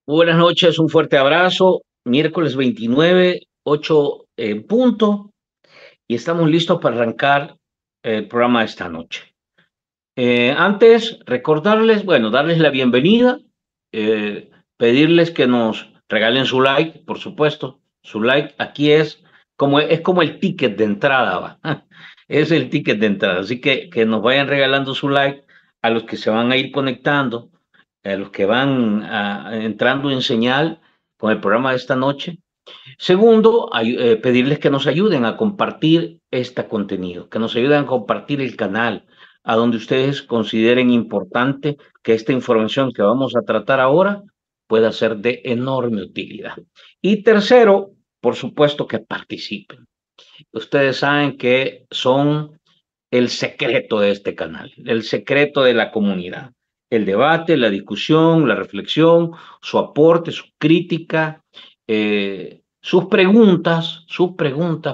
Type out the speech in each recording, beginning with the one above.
Buenas noches, un fuerte abrazo. Miércoles 29, 8 en punto, y estamos listos para arrancar el programa de esta noche. Antes, recordarles, bueno, darles la bienvenida, pedirles que nos regalen su like, por supuesto. Su like aquí es como el ticket de entrada, ¿va? Es el ticket de entrada. Así que nos vayan regalando su like a los que se van a ir conectando, a los que van entrando en señal con el programa de esta noche. Segundo, pedirles que nos ayuden a compartir este contenido, que nos ayuden a compartir el canal, a donde ustedes consideren importante que esta información que vamos a tratar ahora pueda ser de enorme utilidad. Y tercero, por supuesto, que participen. Ustedes saben que son el secreto de este canal, el secreto de la comunidad. El debate, la discusión, la reflexión, su aporte, su crítica, sus preguntas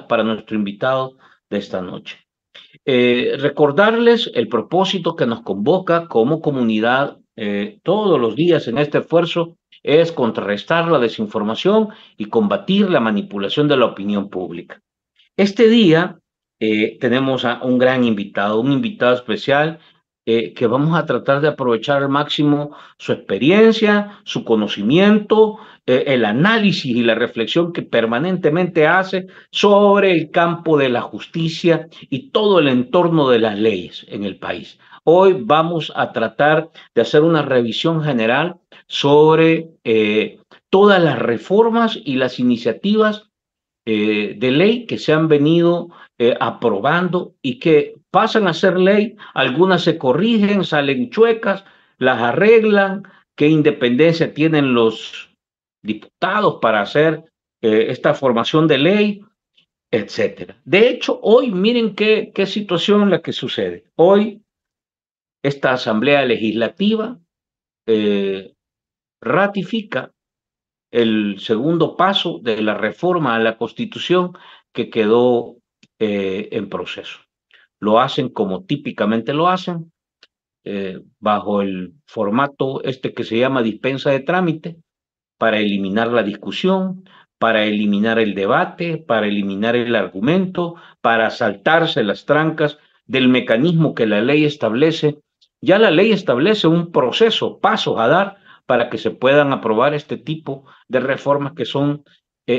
para nuestro invitado de esta noche. Recordarles el propósito que nos convoca como comunidad todos los días en este esfuerzo es contrarrestar la desinformación y combatir la manipulación de la opinión pública. Este día tenemos a un invitado especial que vamos a tratar de aprovechar al máximo su experiencia, su conocimiento, el análisis y la reflexión que permanentemente hace sobre el campo de la justicia y todo el entorno de las leyes en el país. Hoy vamos a tratar de hacer una revisión general sobre todas las reformas y las iniciativas de ley que se han venido aprobando y que pasan a ser ley, algunas se corrigen, salen chuecas, las arreglan, qué independencia tienen los diputados para hacer esta formación de ley, etcétera. De hecho, hoy miren qué situación la que sucede. Hoy esta Asamblea Legislativa eh, ratifica el segundo paso de la reforma a la Constitución que quedó en proceso. Lo hacen como típicamente lo hacen, bajo el formato este que se llama dispensa de trámite, para eliminar la discusión, para eliminar el debate, para eliminar el argumento, para saltarse las trancas del mecanismo que la ley establece. Ya la ley establece un proceso, pasos a dar para que se puedan aprobar este tipo de reformas que son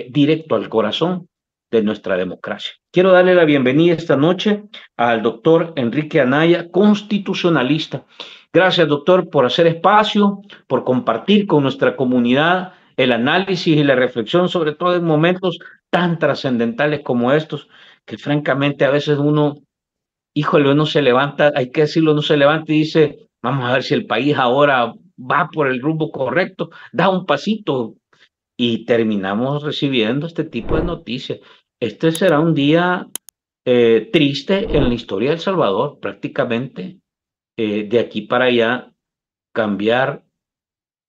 directo al corazón de nuestra democracia. Quiero darle la bienvenida esta noche al doctor Enrique Anaya, constitucionalista. Gracias, doctor, por hacer espacio, por compartir con nuestra comunidad el análisis y la reflexión, sobre todo en momentos tan trascendentales como estos, que francamente a veces uno, híjole, uno se levanta, hay que decirlo, uno se levanta y dice, vamos a ver si el país ahora va por el rumbo correcto, da un pasito y terminamos recibiendo este tipo de noticias. Este será un día triste en la historia de El Salvador, prácticamente de aquí para allá, cambiar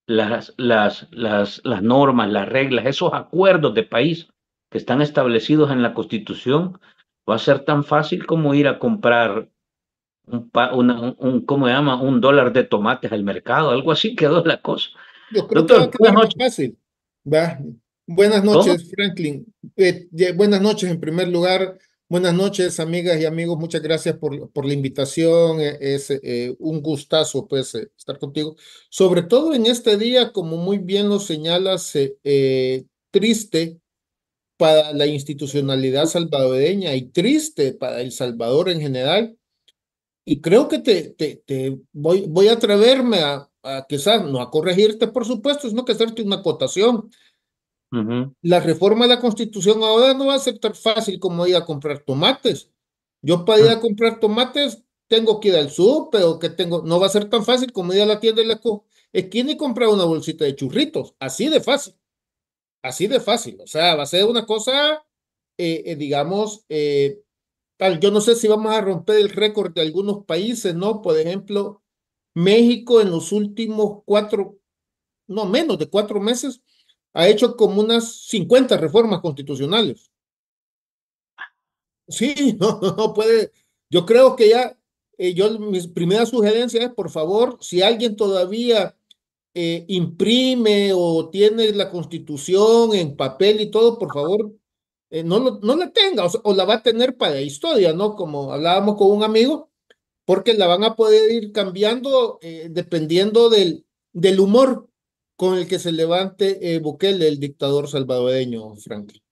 las normas, las reglas, esos acuerdos de país que están establecidos en la Constitución, va a ser tan fácil como ir a comprar ¿cómo se llama? Un dólar de tomates al mercado, algo así quedó la cosa. Yo creo que va a Doctor, buenas quedar más noches. fácil. Va. Buenas ¿Cómo? noches, Franklin. Buenas noches en primer lugar. Buenas noches, amigas y amigos. Muchas gracias por la invitación. Es un gustazo, pues, estar contigo. Sobre todo en este día, como muy bien lo señalas, triste para la institucionalidad salvadoreña y triste para El Salvador en general. Y creo que voy a atreverme a quizás no a corregirte, por supuesto, sino que hacerte una acotación. Ujú. La reforma de la Constitución ahora no va a ser tan fácil como ir a comprar tomates. Yo para ir a comprar tomates tengo que ir al súper o que tengo, no va a ser tan fácil como ir a la tienda de la esquina y comprar una bolsita de churritos. Así de fácil. O sea, va a ser una cosa, digamos, tal. Yo no sé si vamos a romper el récord de algunos países, ¿no? Por ejemplo, México en los últimos no menos de 4 meses, ha hecho como unas 50 reformas constitucionales. Sí, no puede. Yo creo que ya, mis primeras sugerencias es, por favor, si alguien todavía imprime o tiene la Constitución en papel y todo, por favor, no la tenga, o la va a tener para historia, ¿no? Como hablábamos con un amigo, porque la van a poder ir cambiando dependiendo del humor con el que se levante Bukele, el dictador salvadoreño, Franklin.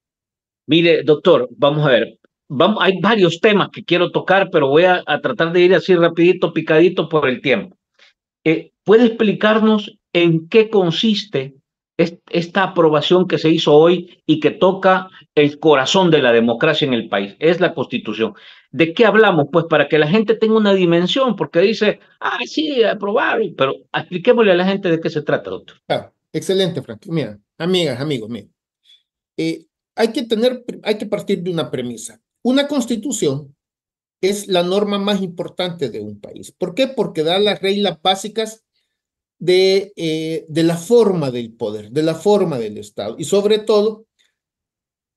Mire, doctor, vamos a ver. Hay varios temas que quiero tocar, pero voy a tratar de ir así rapidito, picadito por el tiempo. ¿Puede explicarnos en qué consiste esta aprobación que se hizo hoy y que toca el corazón de la democracia en el país? Es la Constitución. ¿De qué hablamos? Pues para que la gente tenga una dimensión, porque dice, sí, aprobaron, pero expliquémosle a la gente de qué se trata, doctor. Ah, excelente, Franklin. Mira, amigas, amigos, mira. Eh, hay que partir de una premisa. Una constitución es la norma más importante de un país. ¿Por qué? Porque da las reglas básicas de la forma del poder, de la forma del Estado. Y sobre todo,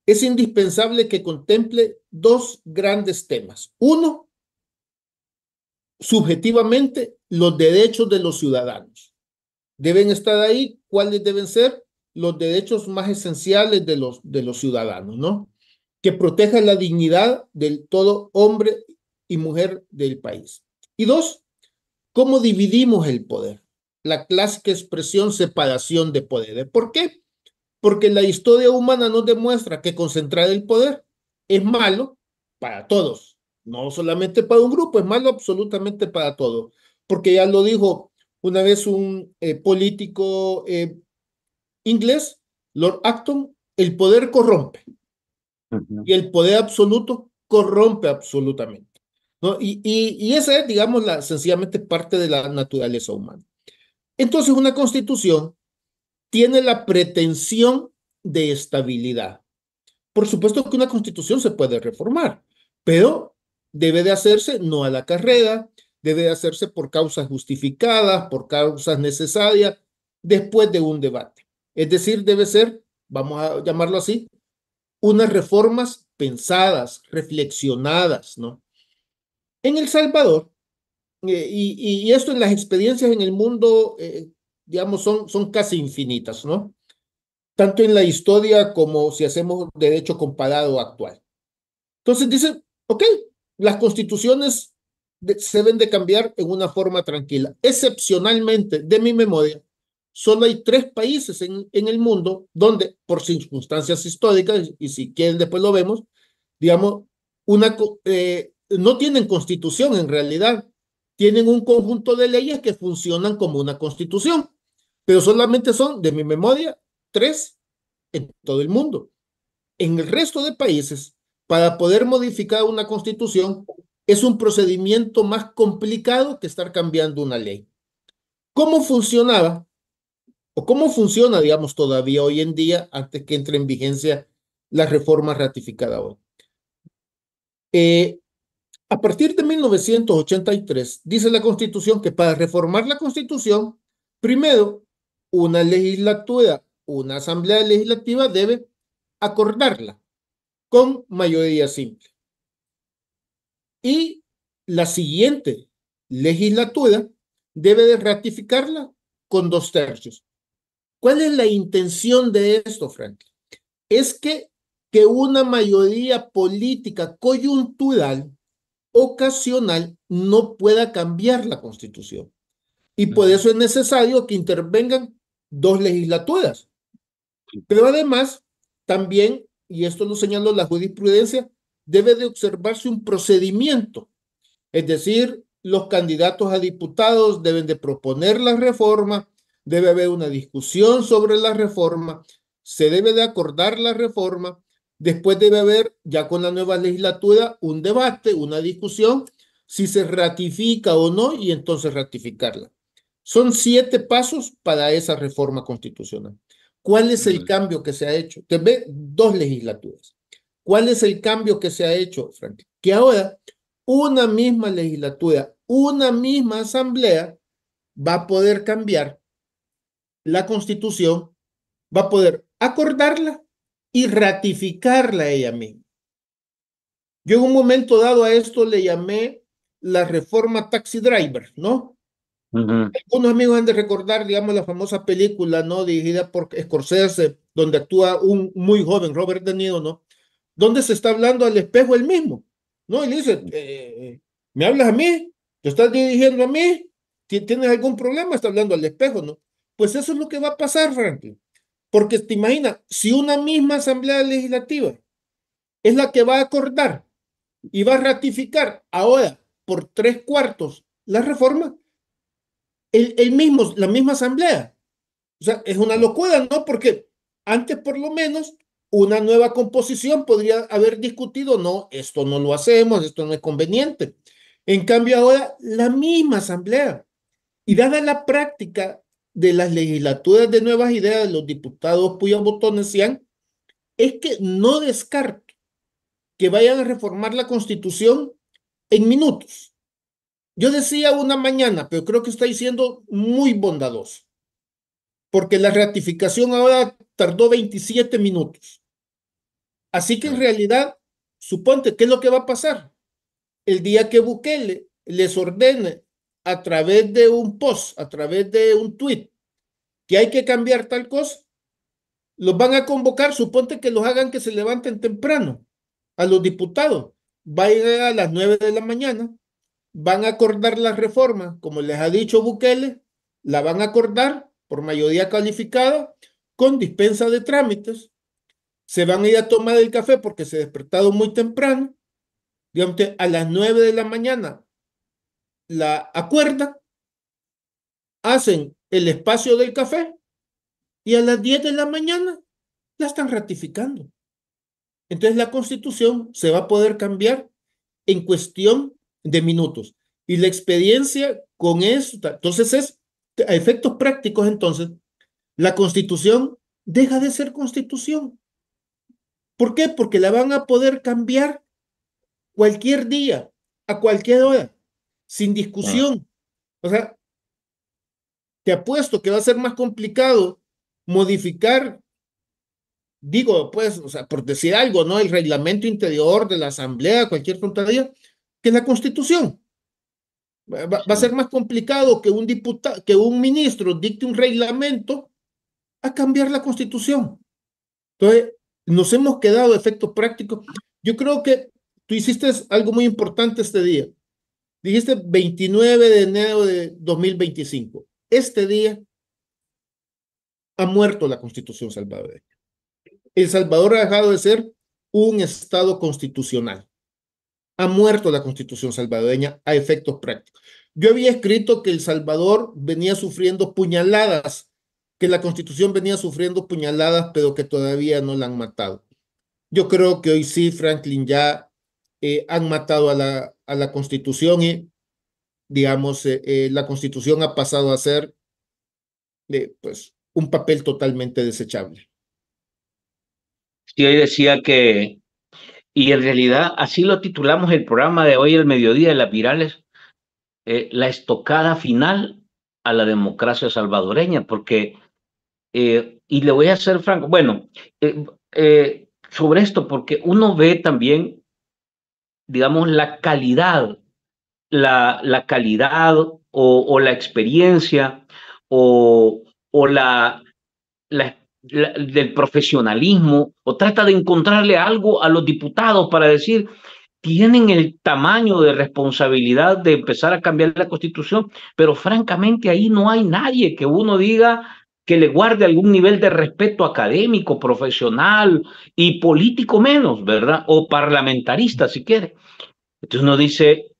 es indispensable que contemple dos grandes temas. Uno, subjetivamente, los derechos de los ciudadanos. Deben estar ahí, cuáles deben ser los derechos más esenciales de los ciudadanos, ¿no? Que proteja la dignidad del todo hombre y mujer del país. Y dos, ¿cómo dividimos el poder? La clásica expresión separación de poderes. ¿Por qué? Porque la historia humana nos demuestra que concentrar el poder es malo para todos, no solamente para un grupo, es malo absolutamente para todos. Porque ya lo dijo una vez un político inglés, Lord Acton, el poder corrompe y el poder absoluto corrompe absolutamente, ¿no? Y esa es, digamos, sencillamente parte de la naturaleza humana. Entonces, una constitución tiene la pretensión de estabilidad. Por supuesto que una constitución se puede reformar, pero debe de hacerse no a la carrera, debe de hacerse por causas justificadas, por causas necesarias, después de un debate. Es decir, debe ser, vamos a llamarlo así, unas reformas pensadas, reflexionadas, ¿no? En El Salvador, y esto en las experiencias en el mundo, digamos, son casi infinitas, ¿no? Tanto en la historia como si hacemos derecho comparado actual. Entonces dice, ok, las constituciones se deben de cambiar en una forma tranquila. Excepcionalmente, de mi memoria, solo hay tres países en el mundo donde, por circunstancias históricas, y si quieren después lo vemos, digamos, no tienen constitución en realidad, tienen un conjunto de leyes que funcionan como una constitución, pero solamente son, de mi memoria, tres en todo el mundo. En el resto de países, para poder modificar una constitución, es un procedimiento más complicado que estar cambiando una ley. ¿Cómo funcionaba o cómo funciona, digamos, todavía hoy en día, antes que entre en vigencia la reforma ratificada hoy? A partir de 1983, dice la Constitución que para reformar la Constitución, primero, una legislatura, una asamblea legislativa debe acordarla con mayoría simple. Y la siguiente legislatura debe de ratificarla con 2/3. ¿Cuál es la intención de esto, Frank? Es que una mayoría política coyuntural, ocasional, no pueda cambiar la Constitución. Y por eso es necesario que intervengan dos legislaturas. Pero además, también, y esto lo señaló la jurisprudencia, debe de observarse un procedimiento. Es decir, los candidatos a diputados deben de proponer la reforma, debe haber una discusión sobre la reforma, se debe de acordar la reforma, después debe haber, ya con la nueva legislatura, un debate, una discusión, si se ratifica o no, y entonces ratificarla. Son 7 pasos para esa reforma constitucional. ¿Cuál es el cambio que se ha hecho? Te ve 2 legislaturas. ¿Cuál es el cambio que se ha hecho, Frank? Que ahora una misma legislatura, una misma asamblea va a poder cambiar la constitución, va a poder acordarla y ratificarla ella misma. Yo en un momento dado a esto le llamé la reforma taxi driver, ¿no? Ujú. Algunos amigos han de recordar, digamos, la famosa película, ¿no? Dirigida por Scorsese, donde actúa un muy joven Robert De Niro, ¿no? Donde se está hablando al espejo él mismo, ¿no? Y le dice, ¿me hablas a mí? ¿Te estás dirigiendo a mí? ¿Tienes algún problema? Está hablando al espejo, ¿no? Pues eso es lo que va a pasar, Franklin. Porque te imaginas, si una misma asamblea legislativa es la que va a acordar y va a ratificar ahora por tres cuartos la reforma, el mismo, la misma asamblea. O sea, es una locura, ¿no? Porque antes por lo menos una nueva composición podría haber discutido, no, esto no lo hacemos, esto no es conveniente. En cambio ahora la misma asamblea. Y dada la práctica de las legislaturas de nuevas ideas de los diputados cuyos botones sean, es que no descarto que vayan a reformar la Constitución en minutos. Yo decía una mañana, pero creo que estoy siendo muy bondadoso, porque la ratificación ahora tardó 27 minutos. Así que en realidad, suponte, ¿qué es lo que va a pasar? El día que Bukele les ordene a través de un post, a través de un tweet, que hay que cambiar tal cosa, los van a convocar, suponte que los hagan que se levanten temprano a los diputados. Va a ir a las 9 de la mañana, van a acordar la reforma, como les ha dicho Bukele, la van a acordar por mayoría calificada, con dispensa de trámites, se van a ir a tomar el café porque se despertaron muy temprano, digamos que a las 9 de la mañana la acuerdan, hacen el espacio del café y a las 10 de la mañana la están ratificando. Entonces la constitución se va a poder cambiar en cuestión de minutos. Y la experiencia con eso, entonces es, a efectos prácticos, entonces, la constitución deja de ser constitución. ¿Por qué? Porque la van a poder cambiar cualquier día, a cualquier hora, sin discusión. O sea, te apuesto que va a ser más complicado modificar, digo, pues, o sea, por decir algo, ¿no? El reglamento interior de la asamblea, cualquier tontería, que la constitución. Va a ser más complicado que un diputado, que un ministro dicte un reglamento a cambiar la constitución. Entonces, nos hemos quedado a efectos prácticos. Yo creo que tú hiciste algo muy importante este día. Dijiste 29 de enero de 2025. Este día ha muerto la constitución salvadoreña. El Salvador ha dejado de ser un estado constitucional. Ha muerto la constitución salvadoreña a efectos prácticos. Yo había escrito que El Salvador venía sufriendo puñaladas, que la constitución venía sufriendo puñaladas, pero que todavía no la han matado. Yo creo que hoy sí, Franklin, ya han matado a la constitución y, digamos, la constitución ha pasado a ser pues, un papel totalmente desechable. Sí, hoy decía que, y en realidad así lo titulamos el programa de hoy, el mediodía de las virales, la estocada final a la democracia salvadoreña, porque, y le voy a ser franco, bueno, sobre esto, porque uno ve también, digamos, la calidad o la experiencia o del profesionalismo, o trata de encontrarle algo a los diputados para decir, tienen el tamaño de responsabilidad de empezar a cambiar la constitución, pero francamente ahí no hay nadie que uno diga que le guarde algún nivel de respeto académico, profesional y político menos, ¿verdad? O parlamentarista, si quiere. Entonces uno dice,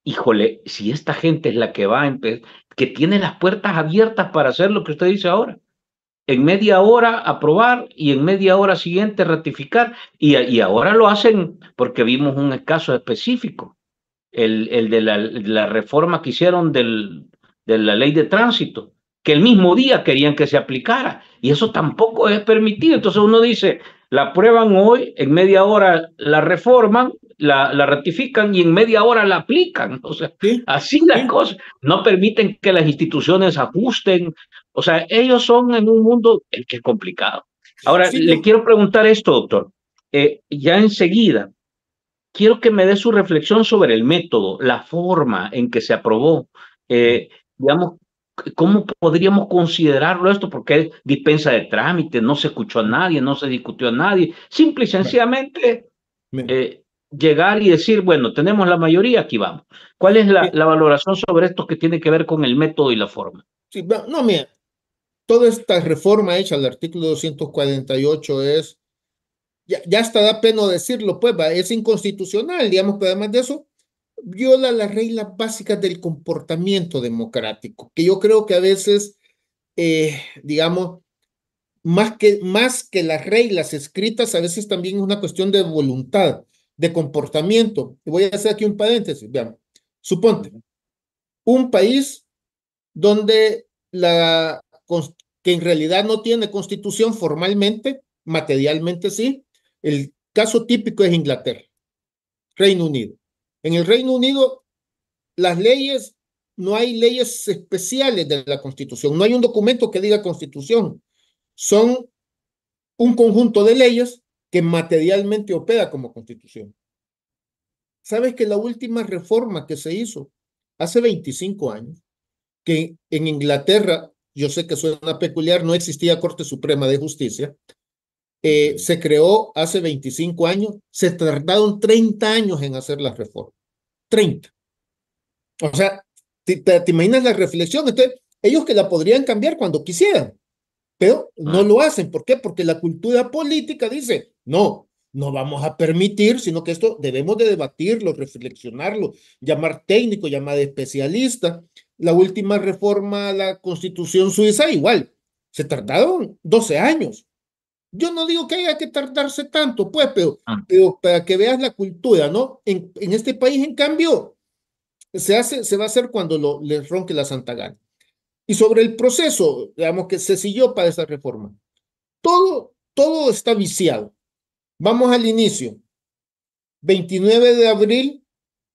híjole, si esta gente es la que va a empezar, que tiene las puertas abiertas para hacer lo que usted dice ahora, en media hora aprobar y en media hora siguiente ratificar, y ahora lo hacen porque vimos un caso específico, el de la reforma que hicieron de la ley de tránsito, que el mismo día querían que se aplicara, y eso tampoco es permitido. Entonces uno dice, la aprueban hoy, en media hora la reforman, la ratifican y en media hora la aplican. O sea, Sí, así las sí, cosas. No permiten que las instituciones ajusten. O sea, ellos son en un mundo que es complicado. Ahora, sí, le quiero preguntar esto, doctor. Ya enseguida, quiero que me dé su reflexión sobre el método, la forma en que se aprobó. digamos, ¿cómo podríamos considerarlo esto? Porque es dispensa de trámite, no se escuchó a nadie, no se discutió a nadie. Simple y Bueno, sencillamente mira, eh, llegar y decir, bueno, tenemos la mayoría, aquí vamos. ¿Cuál es eh, la valoración sobre esto que tiene que ver con el método y la forma? sí, no, mira, toda esta reforma hecha al artículo 248 es, ya hasta da pena decirlo, pues, es inconstitucional, digamos, pero además de eso, viola las reglas básicas del comportamiento democrático, que yo creo que a veces, digamos, más que las reglas escritas, a veces también es una cuestión de voluntad, de comportamiento. Y voy a hacer aquí un paréntesis, vean. Suponte, un país donde que en realidad no tiene constitución formalmente, materialmente sí. El caso típico es Inglaterra, Reino Unido. En el Reino Unido, las leyes, no hay leyes especiales de la constitución, no hay un documento que diga constitución, son un conjunto de leyes que materialmente opera como constitución. ¿Sabes que la última reforma que se hizo hace 25 años, que en Inglaterra, yo sé que suena peculiar, no existía Corte Suprema de Justicia, se creó hace 25 años, se tardaron 30 años en hacer la reforma? 30. O sea, te imaginas la reflexión. Entonces, ellos que la podrían cambiar cuando quisieran, pero no Ah, lo hacen. ¿Por qué? Porque la cultura política dice, no, no vamos a permitir, sino que esto debemos de debatirlo, reflexionarlo, llamar técnico, llamar especialista. La última reforma a la Constitución suiza, igual, se tardaron 12 años. Yo no digo que haya que tardarse tanto, pues, ah, pero para que veas la cultura, ¿no? En este país, en cambio, se va a hacer cuando les ronque la santa gana. Y sobre el proceso, digamos, que se siguió para esa reforma, todo está viciado. Vamos al inicio. 29 de abril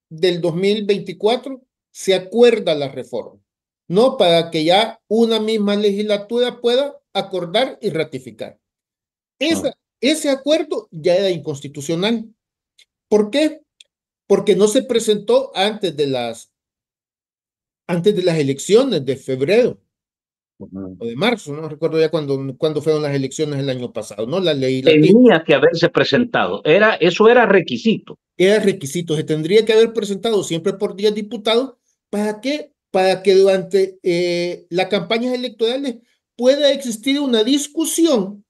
del 2024 se acuerda la reforma, ¿no? Para que ya una misma legislatura pueda acordar y ratificar. ah, Ese acuerdo ya era inconstitucional. ¿Por qué? Porque no se presentó antes de las elecciones de febrero ah. o de marzo, no recuerdo ya cuándo fueron las elecciones el año pasado, ¿no? La legislativa. Tenía que haberse presentado, eso era requisito. Era requisito, se tendría que haber presentado siempre por 10 diputados. ¿Para qué? Para que durante las campañas electorales pueda existir una discusión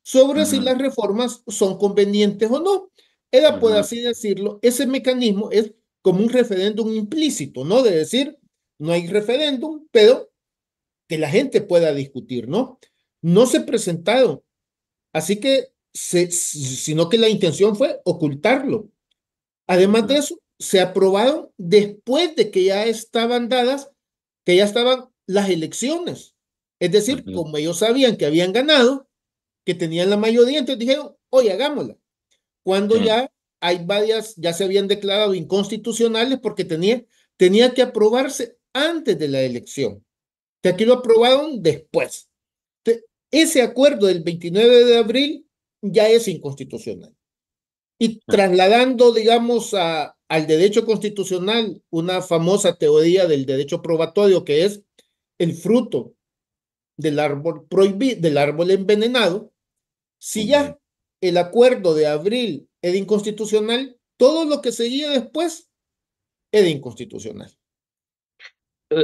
sobre si Ujú, las reformas son convenientes o no. Era, por ujú, así decirlo, ese mecanismo es como un referéndum implícito, ¿no? De decir, no hay referéndum, pero que la gente pueda discutir, ¿no? No se presentaron, así que, sino que la intención fue ocultarlo. Además de ujú, eso, se aprobaron después de que ya estaban dadas, que ya estaban las elecciones. Es decir, ujú, como ellos sabían que habían ganado, que tenían la mayoría, entonces dijeron, oye, hagámosla. Cuando sí, ya hay varias, ya se habían declarado inconstitucionales porque tenía que aprobarse antes de la elección, que aquí lo aprobaron después. Ese acuerdo del 29 de abril ya es inconstitucional. Y ah, trasladando, digamos, al derecho constitucional, una famosa teoría del derecho probatorio que es el fruto del árbol prohibido, del árbol envenenado. Si ujú. ya el acuerdo de abril era inconstitucional, todo lo que seguía después era inconstitucional.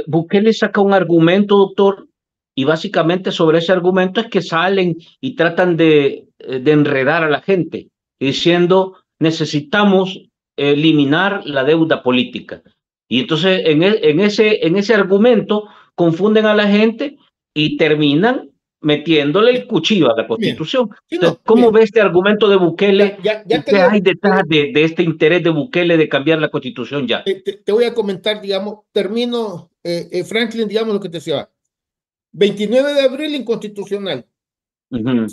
Bukele saca un argumento, doctor, y básicamente sobre ese argumento es que salen y tratan de enredar a la gente, diciendo necesitamos eliminar la deuda política. Y entonces en ese argumento confunden a la gente y terminan metiéndole el cuchillo a la Mira, Constitución. sí, Entonces, no, ¿cómo mira, ve este argumento de Bukele ya y que qué hay detrás de este interés de Bukele de cambiar la Constitución ya? te voy a comentar, digamos, termino, Franklin, digamos lo que te decía. 29 de abril inconstitucional. Ujú,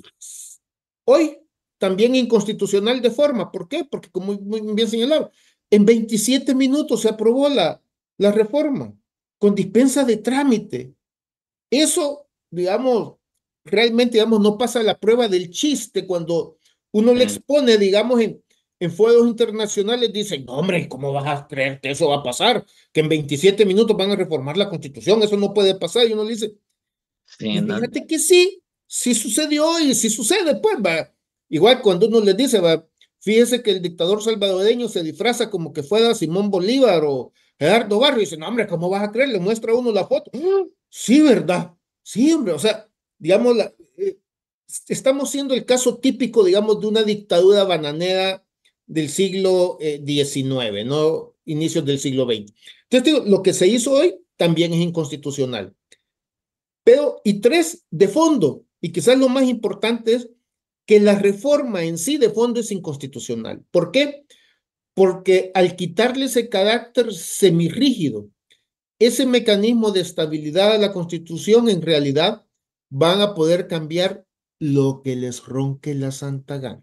Hoy también inconstitucional de forma. ¿Por qué? Porque como muy bien señalado, en 27 minutos se aprobó la reforma con dispensa de trámite. Eso, digamos, realmente, digamos, no pasa la prueba del chiste cuando uno le sí, expone, digamos, en foros internacionales dicen, no, hombre, ¿cómo vas a creer que eso va a pasar? Que en 27 minutos van a reformar la Constitución, eso no puede pasar. Y uno le dice, Sí, y no, fíjate que sí, sí sucedió y sí sucede, pues, va. Igual cuando uno les dice, va, fíjese que el dictador salvadoreño se disfraza como que fuera Simón Bolívar o Gerardo Barrio, y dice, no, hombre, ¿cómo vas a creer? Le muestra a uno la foto. Sí, ¿verdad? Sí, hombre, o sea, digamos, estamos siendo el caso típico, digamos, de una dictadura bananera del siglo XIX, ¿no? Inicios del siglo XX. Entonces, digo, lo que se hizo hoy también es inconstitucional. Pero, y tres, de fondo, y quizás lo más importante es que la reforma en sí de fondo es inconstitucional. ¿Por qué? Porque al quitarle ese carácter semirrígido, ese mecanismo de estabilidad a la Constitución, en realidad van a poder cambiar lo que les ronque la santa gana.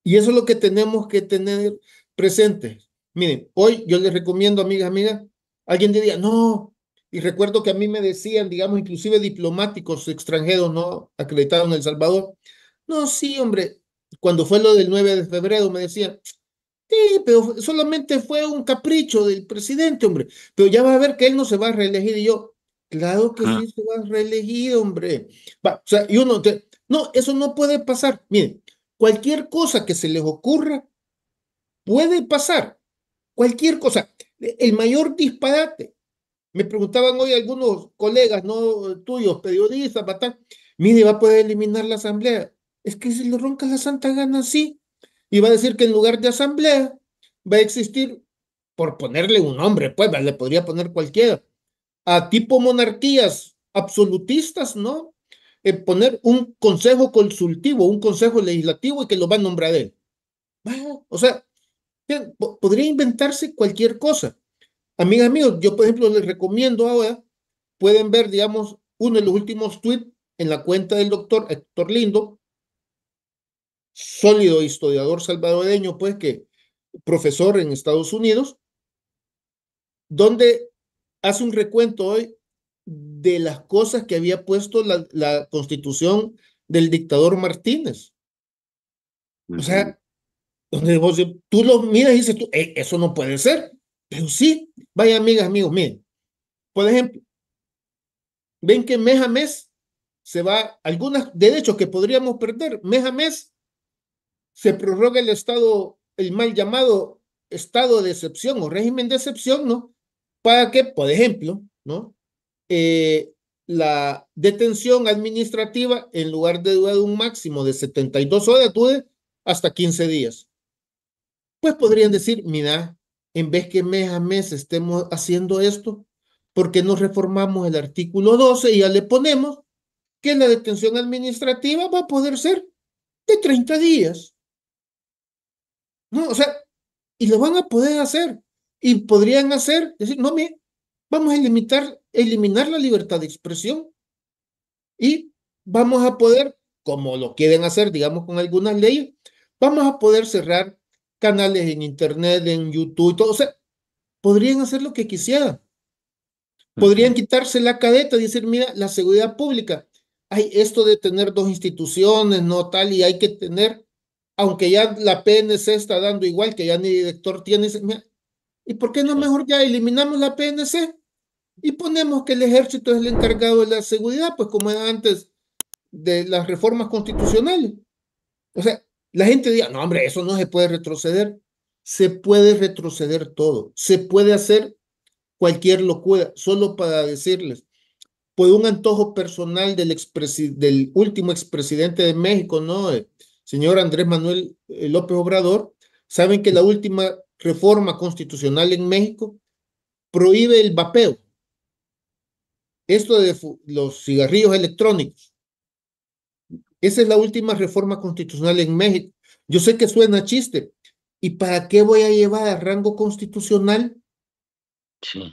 Y eso es lo que tenemos que tener presente. Miren, hoy yo les recomiendo, amigas, alguien diría, no, y recuerdo que a mí me decían, digamos, inclusive diplomáticos extranjeros, ¿no? Acreditados en El Salvador, no, sí, hombre, cuando fue lo del 9 de febrero me decían, sí, pero solamente fue un capricho del presidente, hombre, pero ya va a ver que él no se va a reelegir. Y yo, claro que ah, sí se va a reelegir, hombre. Va, o sea, y uno, no, eso no puede pasar. Miren, cualquier cosa que se les ocurra puede pasar, cualquier cosa. El mayor disparate. Me preguntaban hoy algunos colegas, no tuyos, periodistas, patán, mire, va a poder eliminar la asamblea. Es que si le ronca la santa gana, sí. Y va a decir que en lugar de asamblea va a existir, por ponerle un nombre, pues le podría poner cualquiera, a tipo monarquías absolutistas, ¿no? Poner un consejo consultivo, un consejo legislativo y que lo va a nombrar él. O sea, podría inventarse cualquier cosa. Amigas míos, yo por ejemplo les recomiendo ahora, pueden ver, digamos, uno de los últimos tweets en la cuenta del doctor Héctor Lindo, sólido historiador salvadoreño, pues que profesor en Estados Unidos, donde hace un recuento hoy de las cosas que había puesto la constitución del dictador Martínez. O ujú, sea, donde vos, tú lo miras y dices tú, eso no puede ser. Pero sí, vaya amigas, amigos, miren, por ejemplo, ven que mes a mes se va, algunos derechos que podríamos perder, mes a mes se prorroga el estado, el mal llamado estado de excepción o régimen de excepción, ¿no? Para que, por ejemplo, ¿no? Eh, la detención administrativa, en lugar de durar un máximo de 72 horas, dure hasta 15 días. Pues podrían ujú. decir, mira, en vez que mes a mes estemos haciendo esto, ¿por qué no reformamos el artículo 12 y ya le ponemos que la detención administrativa va a poder ser de 30 días? ¿No? O sea, y lo van a poder hacer. Y podrían hacer, decir, no, mire, vamos a eliminar la libertad de expresión y vamos a poder, como lo quieren hacer, digamos, con algunas leyes, vamos a poder cerrar canales en Internet, en YouTube, todo. O sea, podrían hacer lo que quisieran. Podrían Ujú. quitarse la cadeta y decir, mira, la seguridad pública, hay esto de tener dos instituciones, no tal, y hay que tener, aunque ya la PNC está dando igual, que ya ni director tiene, mira, ¿y por qué no Sí, mejor ya eliminamos la PNC y ponemos que el ejército es el encargado de la seguridad, pues como era antes de las reformas constitucionales? O sea, la gente diga, no, hombre, eso no se puede retroceder. Se puede retroceder todo. Se puede hacer cualquier locura, solo para decirles, por un antojo personal del último expresidente de México, ¿no? El señor Andrés Manuel López Obrador, saben que la última reforma constitucional en México prohíbe el vapeo, esto de los cigarrillos electrónicos. Esa es la última reforma constitucional en México. Yo sé que suena chiste. ¿Y para qué voy a llevar a rango constitucional? sí.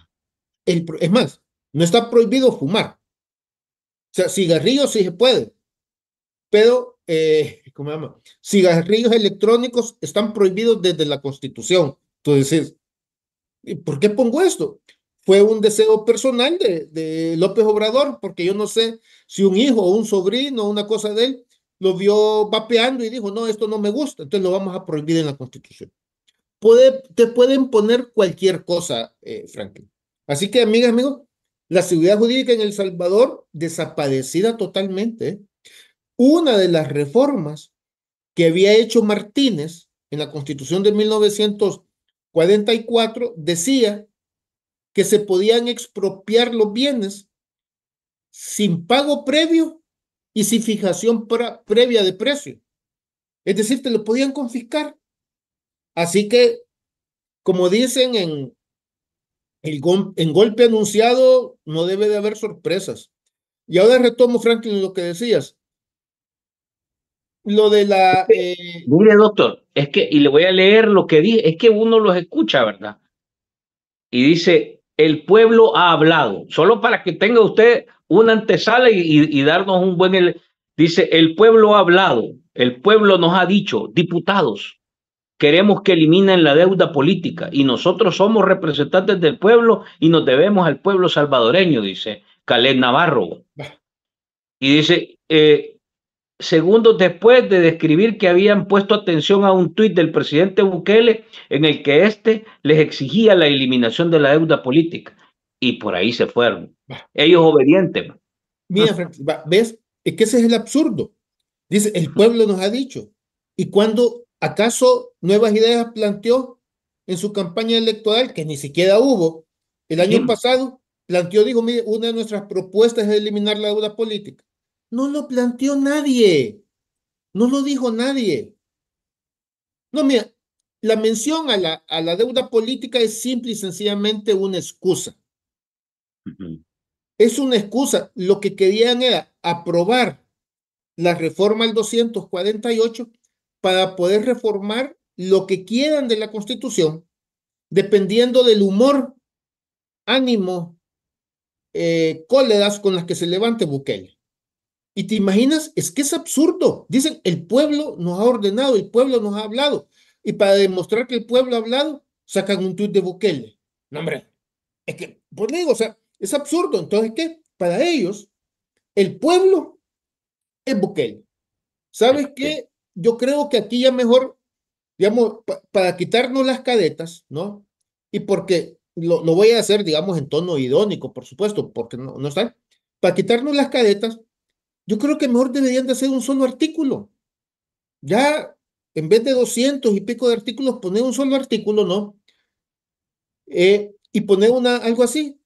Es más, no está prohibido fumar. O sea, cigarrillos sí se puede, pero, ¿cómo se llama? Cigarrillos electrónicos están prohibidos desde la Constitución. Entonces, ¿y por qué pongo esto? Fue un deseo personal de López Obrador, porque yo no sé si un hijo o un sobrino o una cosa de él lo vio vapeando y dijo, no, esto no me gusta, entonces lo vamos a prohibir en la Constitución. Te pueden poner cualquier cosa, Franklin. Así que, amigas, amigos, la seguridad jurídica en El Salvador desaparecida totalmente. ¿Eh? Una de las reformas que había hecho Martínez en la Constitución de 1944 decía que se podían expropiar los bienes sin pago previo y sin fijación previa de precio. Es decir, te lo podían confiscar. Así que, como dicen en golpe anunciado, no debe de haber sorpresas. Y ahora retomo, Franklin, lo que decías. Lo de la... Mire, doctor, es que, y le voy a leer lo que dice, es que uno los escucha, ¿verdad? Y dice, el pueblo ha hablado, solo para que tenga usted una antesala y darnos un dice, el pueblo ha hablado, el pueblo nos ha dicho, diputados, queremos que eliminen la deuda política y nosotros somos representantes del pueblo y nos debemos al pueblo salvadoreño, dice Caled Navarro. Y dice, segundos después de describir que habían puesto atención a un tuit del presidente Bukele en el que éste les exigía la eliminación de la deuda política. Y por ahí se fueron. Ellos obedientes. Mira, Franklin, ¿ves? Es que ese es el absurdo. Dice, el pueblo nos ha dicho. ¿Y cuando acaso Nuevas Ideas planteó en su campaña electoral, que ni siquiera hubo, el año pasado, planteó, dijo, mire, una de nuestras propuestas es eliminar la deuda política? No lo planteó nadie, no lo dijo nadie. No, mira, la mención a la deuda política es simple y sencillamente una excusa. Es una excusa. Lo que querían era aprobar la reforma al 248 para poder reformar lo que quieran de la Constitución, dependiendo del humor, ánimo, cóleras con las que se levante Bukele. Y te imaginas, es que es absurdo. Dicen, el pueblo nos ha ordenado, el pueblo nos ha hablado. Y para demostrar que el pueblo ha hablado, sacan un tuit de Bukele. No, hombre, es que, pues digo, o sea, es absurdo. Entonces, ¿qué? Para ellos, el pueblo es Bukele. ¿Sabes qué? Yo creo que aquí ya mejor, digamos, para quitarnos las caretas, ¿no? Y porque lo voy a hacer, digamos, en tono irónico, por supuesto, porque no están. Para quitarnos las caretas, yo creo que mejor deberían de hacer un solo artículo. Ya, en vez de 200 y pico de artículos, poner un solo artículo, ¿no? Y poner algo así.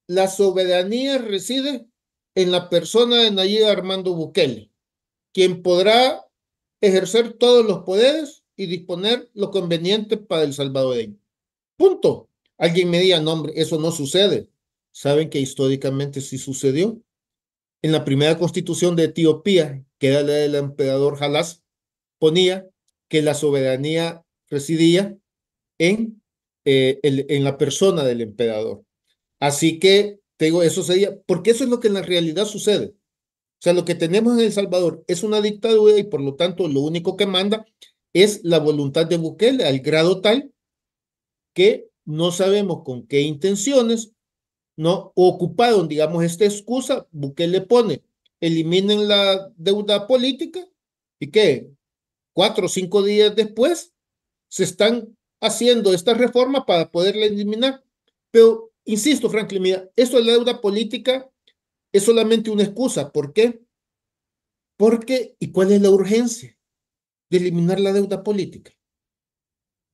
La soberanía reside en la persona de Nayib Armando Bukele, quien podrá ejercer todos los poderes y disponer lo conveniente para el salvadoreño. Punto. Alguien me diga, no, hombre, eso no sucede. ¿Saben que históricamente sí sucedió? En la primera constitución de Etiopía, que era la del emperador Halas, ponía que la soberanía residía en la persona del emperador. Así que, te digo, eso sería, porque eso es lo que en la realidad sucede. O sea, lo que tenemos en El Salvador es una dictadura y por lo tanto lo único que manda es la voluntad de Bukele al grado tal que no sabemos con qué intenciones no ocuparon, digamos, esta excusa. Bukele pone, eliminen la deuda política y que 4 o 5 días después se están haciendo esta reforma para poderla eliminar. Pero, insisto, Franklin, mira, eso de la deuda política es solamente una excusa. ¿Por qué? Porque, ¿y cuál es la urgencia de eliminar la deuda política?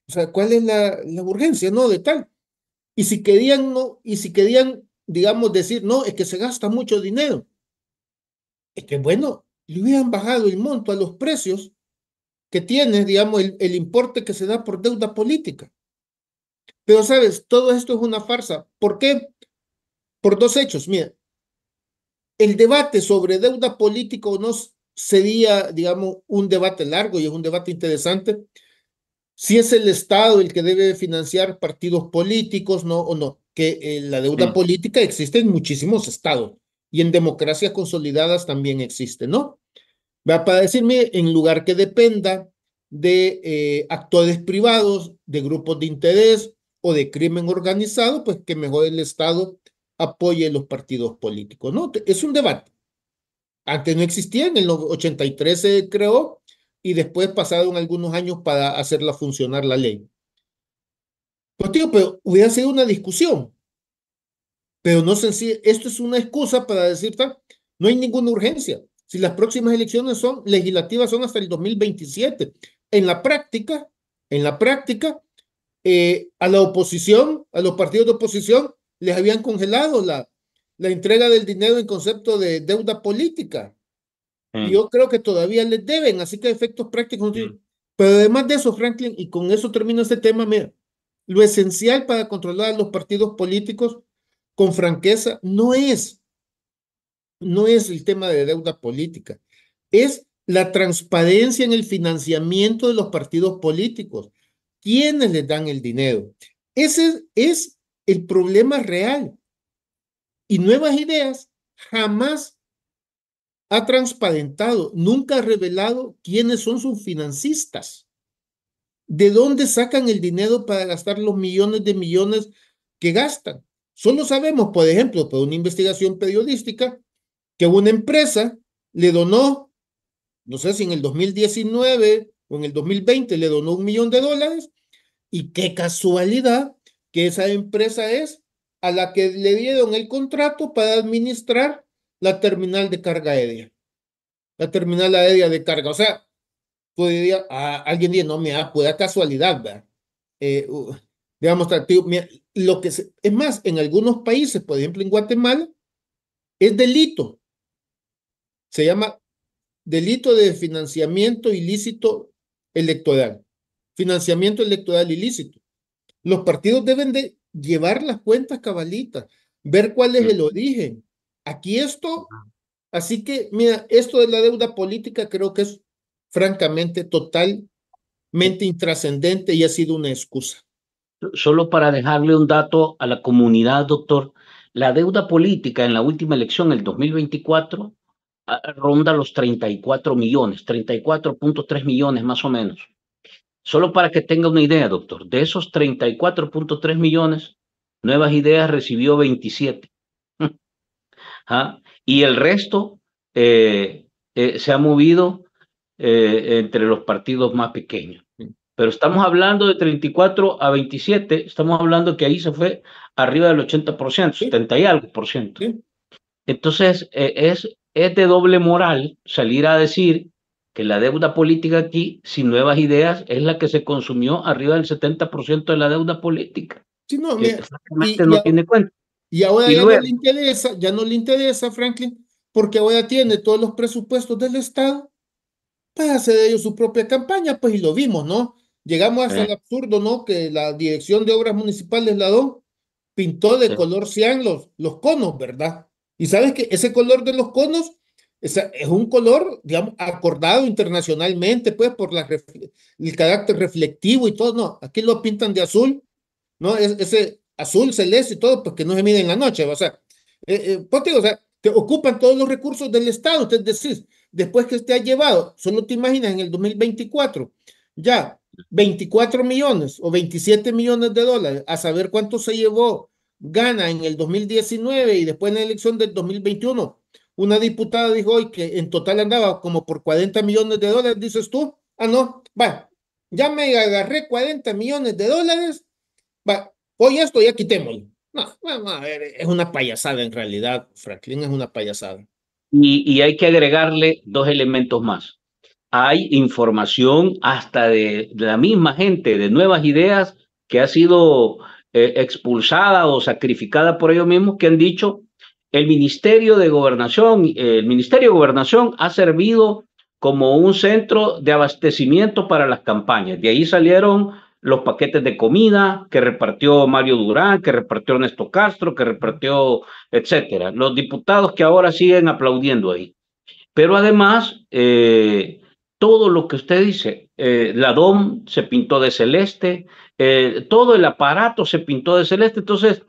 O sea, ¿cuál es la urgencia, no? De tal. Y si querían, no, y si querían, digamos, decir, no, es que se gasta mucho dinero. Es que, bueno, le hubieran bajado el monto a los precios que tiene, digamos, el importe que se da por deuda política. Pero, ¿sabes? Todo esto es una farsa. ¿Por qué? Por dos hechos. Mira, el debate sobre deuda política o no sería, digamos, un debate largo y es un debate interesante. Si es el Estado el que debe financiar partidos políticos, ¿no? O no, que la deuda política existe en muchísimos estados y en democracias consolidadas también existe, ¿no? Va para decirme, en lugar que dependa de actores privados, de grupos de interés o de crimen organizado, pues que mejor el Estado apoye los partidos políticos, ¿no? Es un debate. Antes no existía, en el 83 se creó y después pasaron algunos años para hacerla funcionar la ley. Pues tío, pero hubiera sido una discusión, pero no sé si esto es una excusa para decir, no hay ninguna urgencia. Si las próximas elecciones son legislativas son hasta el 2027. En la práctica, a la oposición, a los partidos de oposición, les habían congelado la entrega del dinero en concepto de deuda política. Y yo creo que todavía les deben, así que a efectos prácticos. Pero además de eso, Franklin, y con eso termino este tema, mira, lo esencial para controlar a los partidos políticos con franqueza no es el tema de deuda política, es la transparencia en el financiamiento de los partidos políticos. ¿Quiénes les dan el dinero? Ese es el problema real. Y Nuevas Ideas jamás ha transparentado, nunca ha revelado quiénes son sus financistas, de dónde sacan el dinero para gastar los millones de millones que gastan. Solo sabemos, por ejemplo, por una investigación periodística, que una empresa le donó, no sé si en el 2019 o en el 2020 le donó $1 millón, y qué casualidad que esa empresa es a la que le dieron el contrato para administrar la terminal de carga aérea, la terminal aérea de carga. O sea, podría, alguien dice, no, mira, puede casualidad, ¿verdad? Digamos, mira, es más, en algunos países, por ejemplo en Guatemala, es delito. Se llama delito de financiamiento ilícito electoral. Financiamiento electoral ilícito. Los partidos deben de llevar las cuentas cabalitas, ver cuál es el origen. Aquí esto, así que, mira, esto de la deuda política creo que es francamente totalmente intrascendente y ha sido una excusa. Solo para dejarle un dato a la comunidad, doctor, la deuda política en la última elección, el 2024, ronda los 34 millones, 34.3 millones más o menos. Solo para que tenga una idea, doctor, de esos 34.3 millones, Nuevas Ideas recibió 27. ¿Ah? Y el resto se ha movido entre los partidos más pequeños. Pero estamos hablando de 34 a 27, estamos hablando que ahí se fue arriba del 80%, ¿Sí? 70 y algo por ciento. ¿Sí? Entonces, es de doble moral salir a decir que la deuda política aquí, sin Nuevas Ideas, es la que se consumió arriba del 70% de la deuda política, Sí, no, que mira, francamente no tiene cuenta. y ahora Y luego, ya no le interesa, Franklin, porque ahora tiene todos los presupuestos del Estado para hacer de ellos su propia campaña, pues y lo vimos, ¿no? Llegamos hasta el absurdo, ¿no? Que la Dirección de Obras Municipales, la DOM, pintó de color cian los conos, ¿verdad? Y sabes que ese color de los conos es un color, digamos, acordado internacionalmente, pues, por el carácter reflectivo y todo, no, aquí lo pintan de azul, ¿no? Ese azul celeste y todo, pues que no se mide en la noche, o sea, pues, o sea, te ocupan todos los recursos del Estado, es decir, después que te ha llevado, solo te imaginas en el 2024, ya 24 millones o 27 millones de dólares, a saber cuánto se llevó, gana en el 2019 y después en la elección del 2021. Una diputada dijo hoy que en total andaba como por 40 millones de dólares, dices tú, no, va, ya me agarré 40 millones de dólares, va, hoy esto ya quitémoslo. No, vamos a ver, es una payasada en realidad, Franklin, es una payasada. y hay que agregarle dos elementos más. Hay información hasta de la misma gente, de Nuevas Ideas, que ha sido expulsada o sacrificada por ellos mismos, que han dicho, el Ministerio de Gobernación ha servido como un centro de abastecimiento para las campañas. De ahí salieron los paquetes de comida que repartió Mario Durán, que repartió Ernesto Castro, que repartió, etcétera. Los diputados que ahora siguen aplaudiendo ahí. Pero además, todo lo que usted dice, la DOM se pintó de celeste, todo el aparato se pintó de celeste, entonces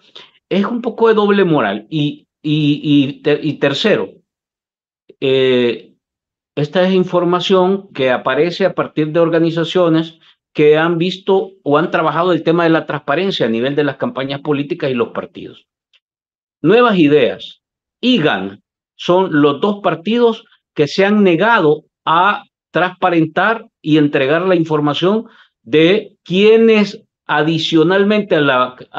es un poco de doble moral. Y tercero, esta es información que aparece a partir de organizaciones que han visto o han trabajado el tema de la transparencia a nivel de las campañas políticas y los partidos. Nuevas Ideas y GAN son los dos partidos que se han negado a transparentar y entregar la información de quienes adicionalmente a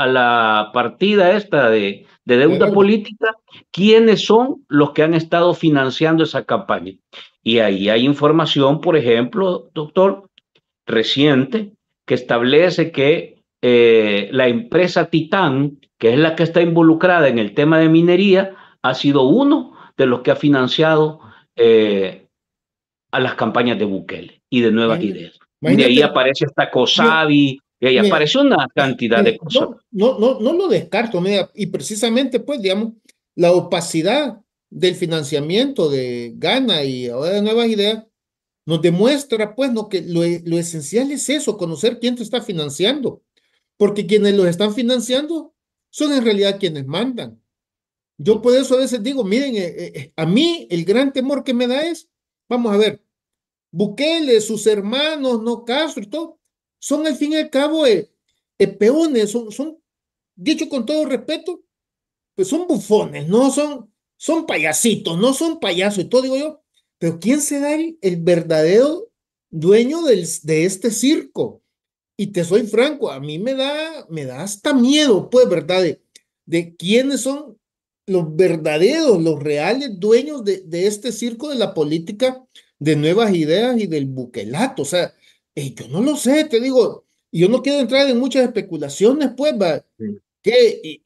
la partida esta de de deuda verdad. política, quiénes son los que han estado financiando esa campaña. Y ahí hay información, por ejemplo, doctor, reciente, que establece que la empresa Titán, que es la que está involucrada en el tema de minería, ha sido uno de los que ha financiado a las campañas de Bukele y de Nuevas Imagínate, Ideas. De ahí imagínate, aparece hasta mira, COSAVI, de ahí mira, aparece una cantidad de cosas. no lo descarto, mira, y precisamente, pues, digamos, la opacidad del financiamiento de Ghana y ahora de Nuevas Ideas nos demuestra, pues, no, que lo esencial es eso, conocer quién te está financiando, porque quienes los están financiando son en realidad quienes mandan. Yo por eso a veces digo, miren, a mí el gran temor que me da es, vamos a ver, Bukele, sus hermanos, no Castro y todo, son al fin y al cabo peones, dicho con todo respeto, pues son bufones, no son payasitos, no son payasos y todo digo yo, pero ¿quién será el verdadero dueño de este circo? Y te soy franco, a mí me da hasta miedo, pues, ¿verdad? De quiénes son los verdaderos, los reales dueños de este circo de la política de Nuevas Ideas y del buquelato. O sea, yo no lo sé, te digo, y yo no quiero entrar en muchas especulaciones, pues, ¿va? Sí. ¿Qué?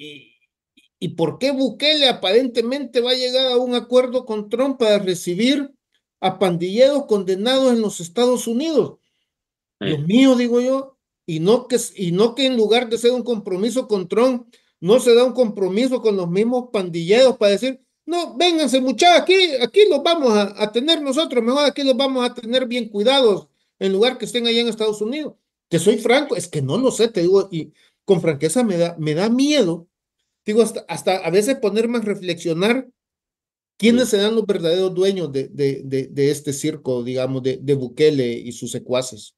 ¿Y por qué Bukele aparentemente va a llegar a un acuerdo con Trump para recibir a pandilleros condenados en los Estados Unidos? Dios mío, digo yo, y no que en lugar de ser un compromiso con Trump, no se da un compromiso con los mismos pandilleros para decir, no, vénganse muchachos, aquí los vamos a tener nosotros, mejor aquí los vamos a tener bien cuidados, en lugar que estén allá en Estados Unidos. Te soy franco, es que no lo sé, te digo, y con franqueza me da miedo, digo, hasta a veces ponerme a reflexionar quiénes serán los verdaderos dueños de este circo, digamos, de Bukele y sus secuaces.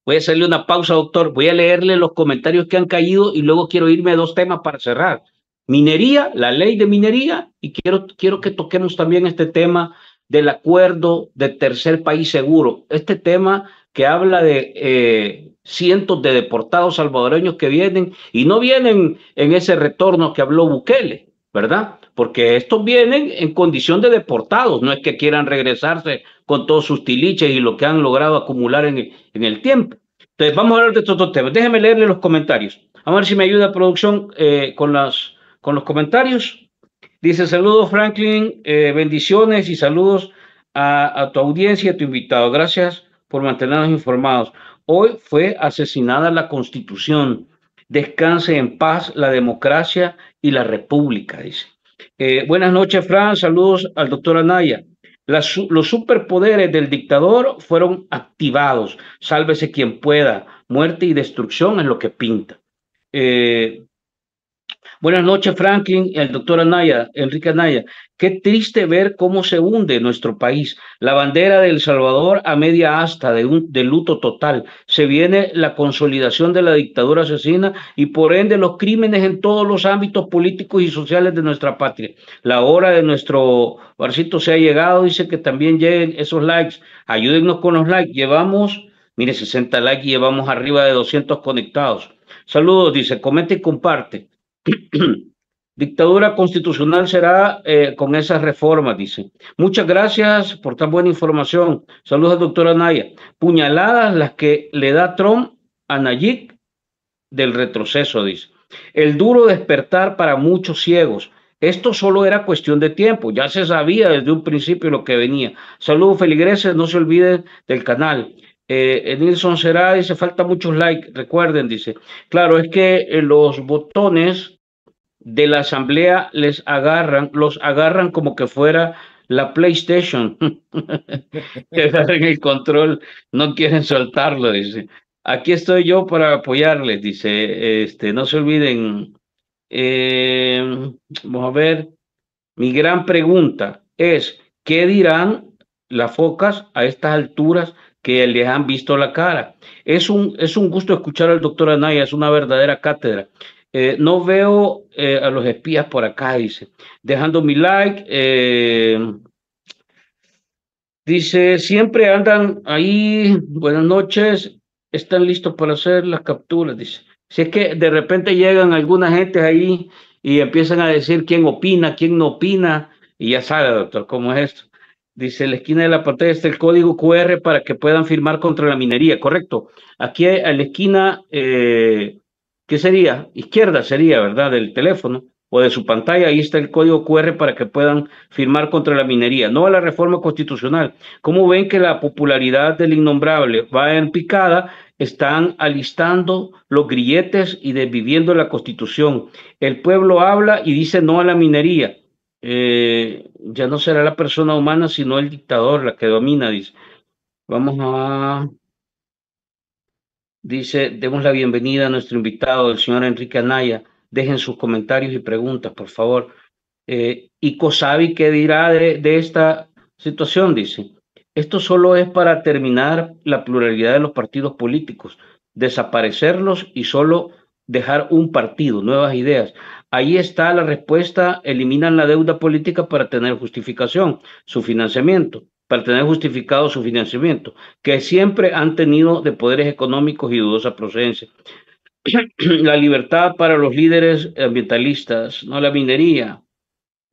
Voy a hacerle una pausa, doctor. Voy a leerle los comentarios que han caído y luego quiero irme a dos temas para cerrar. Minería, la ley de minería, y quiero que toquemos también este tema del acuerdo de tercer país seguro. Este tema que habla de cientos de deportados salvadoreños que vienen y no vienen en ese retorno que habló Bukele, ¿verdad? Porque estos vienen en condición de deportados, no es que quieran regresarse con todos sus tiliches y lo que han logrado acumular en el tiempo. Entonces, vamos a hablar de estos dos temas. Déjeme leerle los comentarios. Vamos a ver si me ayuda producción con los comentarios. Dice, saludos Franklin, bendiciones y saludos a tu audiencia y a tu invitado. Gracias por mantenernos informados. Hoy fue asesinada la Constitución. Descanse en paz la democracia y la república, dice. Buenas noches, Fran. Saludos al doctor Anaya. Los superpoderes del dictador fueron activados. Sálvese quien pueda. Muerte y destrucción es lo que pinta. Eh, Buenas noches, Franklin y el doctor Anaya, Enrique Anaya. Qué triste ver cómo se hunde nuestro país. La bandera de El Salvador a media asta de luto total. Se viene la consolidación de la dictadura asesina y por ende los crímenes en todos los ámbitos políticos y sociales de nuestra patria. La hora de nuestro barcito se ha llegado. Dice que también lleguen esos likes. Ayúdennos con los likes. Mire, 60 likes y llevamos arriba de 200 conectados. Saludos, dice, comenta y comparte. Dictadura constitucional será con esas reformas, dice. Muchas gracias por tan buena información. Saludos, doctora Naya. Puñaladas las que le da Trump a Nayib del retroceso, dice. El duro despertar para muchos ciegos. Esto solo era cuestión de tiempo, ya se sabía desde un principio lo que venía. Saludos, feligreses, no se olviden del canal. Nilson Será dice, falta muchos likes, recuerden, dice. Claro, es que los botones de la asamblea los agarran como que fuera la PlayStation, que agarren el control, no quieren soltarlo, dice. Aquí estoy yo para apoyarles, dice, no se olviden. Eh, Vamos a ver, mi gran pregunta es, ¿qué dirán las focas a estas alturas que les han visto la cara? Es un gusto escuchar al doctor Anaya, es una verdadera cátedra. No veo a los espías por acá, dice. Dejando mi like. Dice, siempre andan ahí, buenas noches, están listos para hacer las capturas, dice. Si es que de repente llegan alguna gente ahí y empiezan a decir quién opina, quién no opina, y ya sabe, doctor, cómo es esto. Dice, en la esquina de la pantalla está el código QR para que puedan firmar contra la minería, correcto. Aquí a la esquina, ¿qué sería? Izquierda sería, ¿verdad? Del teléfono o de su pantalla, ahí está el código QR para que puedan firmar contra la minería, no a la reforma constitucional. Como ven que la popularidad del innombrable va en picada, están alistando los grilletes y desviviendo la constitución. El pueblo habla y dice no a la minería. Ya no será la persona humana, sino el dictador la que domina, dice. Vamos a, dice, demos la bienvenida a nuestro invitado, el señor Enrique Anaya. Dejen sus comentarios y preguntas, por favor. ¿Y Cosavi qué dirá de esta situación? Dice, esto solo es para terminar la pluralidad de los partidos políticos, desaparecerlos y solo dejar un partido, nuevas ideas. Ahí está la respuesta, eliminan la deuda política para tener justificación, su financiamiento, para tener justificado su financiamiento, que siempre han tenido de poderes económicos y dudosa procedencia. La libertad para los líderes ambientalistas, no la minería.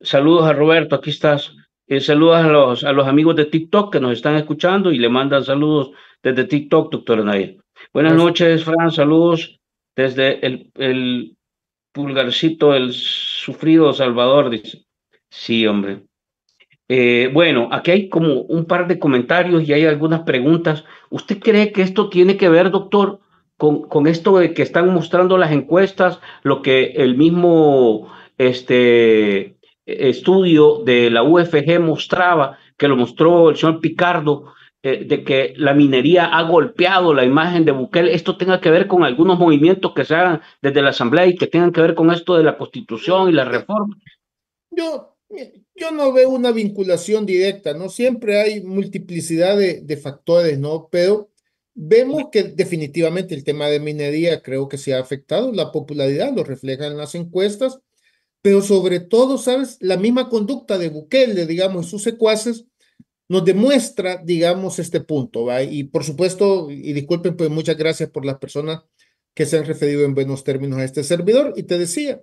Saludos a Roberto, aquí estás. Saludos a los amigos de TikTok que nos están escuchando y le mandan saludos desde TikTok, doctora Nair. Buenas Gracias. noches, Fran, saludos desde el pulgarcito, el sufrido Salvador, dice. Sí, hombre. Bueno, aquí hay como un par de comentarios y hay algunas preguntas. ¿Usted cree que esto tiene que ver, doctor, con esto de que están mostrando las encuestas, lo que el mismo estudio de la UFG mostraba, que lo mostró el señor Picardo, de que la minería ha golpeado la imagen de Bukele? ¿Esto tenga que ver con algunos movimientos que se hagan desde la Asamblea y que tengan que ver con esto de la Constitución y la reforma? Yo no veo una vinculación directa, ¿no? Siempre hay multiplicidad de factores, ¿no? Pero vemos que definitivamente el tema de minería creo que se ha afectado, la popularidad lo reflejan las encuestas, pero sobre todo, ¿sabes? La misma conducta de Bukele, digamos, y sus secuaces nos demuestra, digamos, este punto, ¿va? Y por supuesto, y disculpen, pues muchas gracias por las personas que se han referido en buenos términos a este servidor. Y te decía,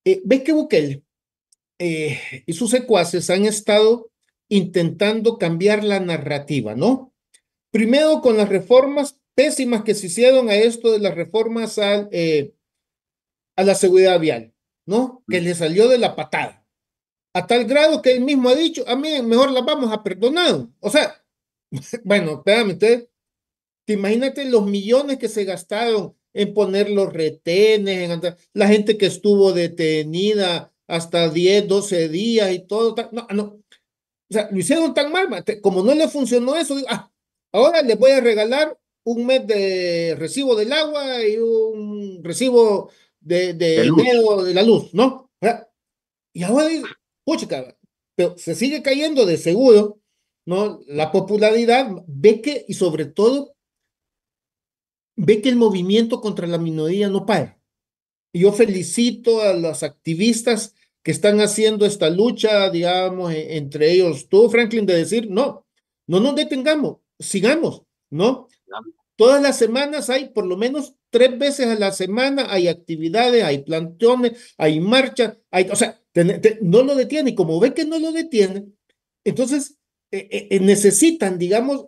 ves que Bukele y sus secuaces han estado intentando cambiar la narrativa, ¿no? Primero con las reformas pésimas que se hicieron a esto de las reformas a la seguridad vial, ¿no? Que le salió de la patada, a tal grado que él mismo ha dicho, a mí mejor las vamos a perdonar. O sea, bueno, espérame, te imagínate los millones que se gastaron en poner los retenes, la gente que estuvo detenida hasta 10, 12 días y todo. No, no. O sea, lo hicieron tan mal, como no le funcionó eso, digo, ahora les voy a regalar un mes de recibo del agua y un recibo De de luz. enero de la luz, ¿no? Y ahora digo, pucha, pero se sigue cayendo de seguro, ¿no? La popularidad ve que, y sobre todo, ve que el movimiento contra la minoría no para. Y yo felicito a los activistas que están haciendo esta lucha, digamos, entre ellos tú, Franklin, de decir, no, no nos detengamos, sigamos, ¿no? Todas las semanas hay, por lo menos 3 veces a la semana, hay actividades, hay plantones, hay marchas, o sea, no lo detiene. Y como ve que no lo detiene, entonces necesitan, digamos,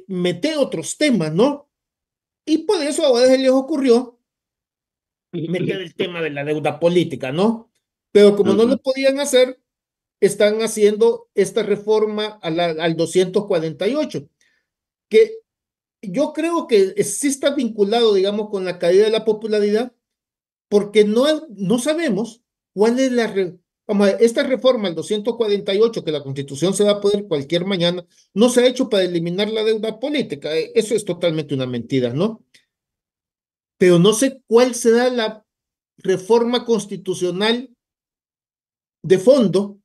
meter otros temas, ¿no? Y por eso ahora se les ocurrió meter el tema de la deuda política, ¿no? Pero como no lo Ujú. podían hacer, están haciendo esta reforma al 248, que yo creo que sí está vinculado, digamos, con la caída de la popularidad, porque no sabemos cuál es vamos a ver, esta reforma al 248, que la Constitución se va a poder cualquier mañana, no se ha hecho para eliminar la deuda política. Eso es totalmente una mentira, ¿no? Pero no sé cuál será la reforma constitucional de fondo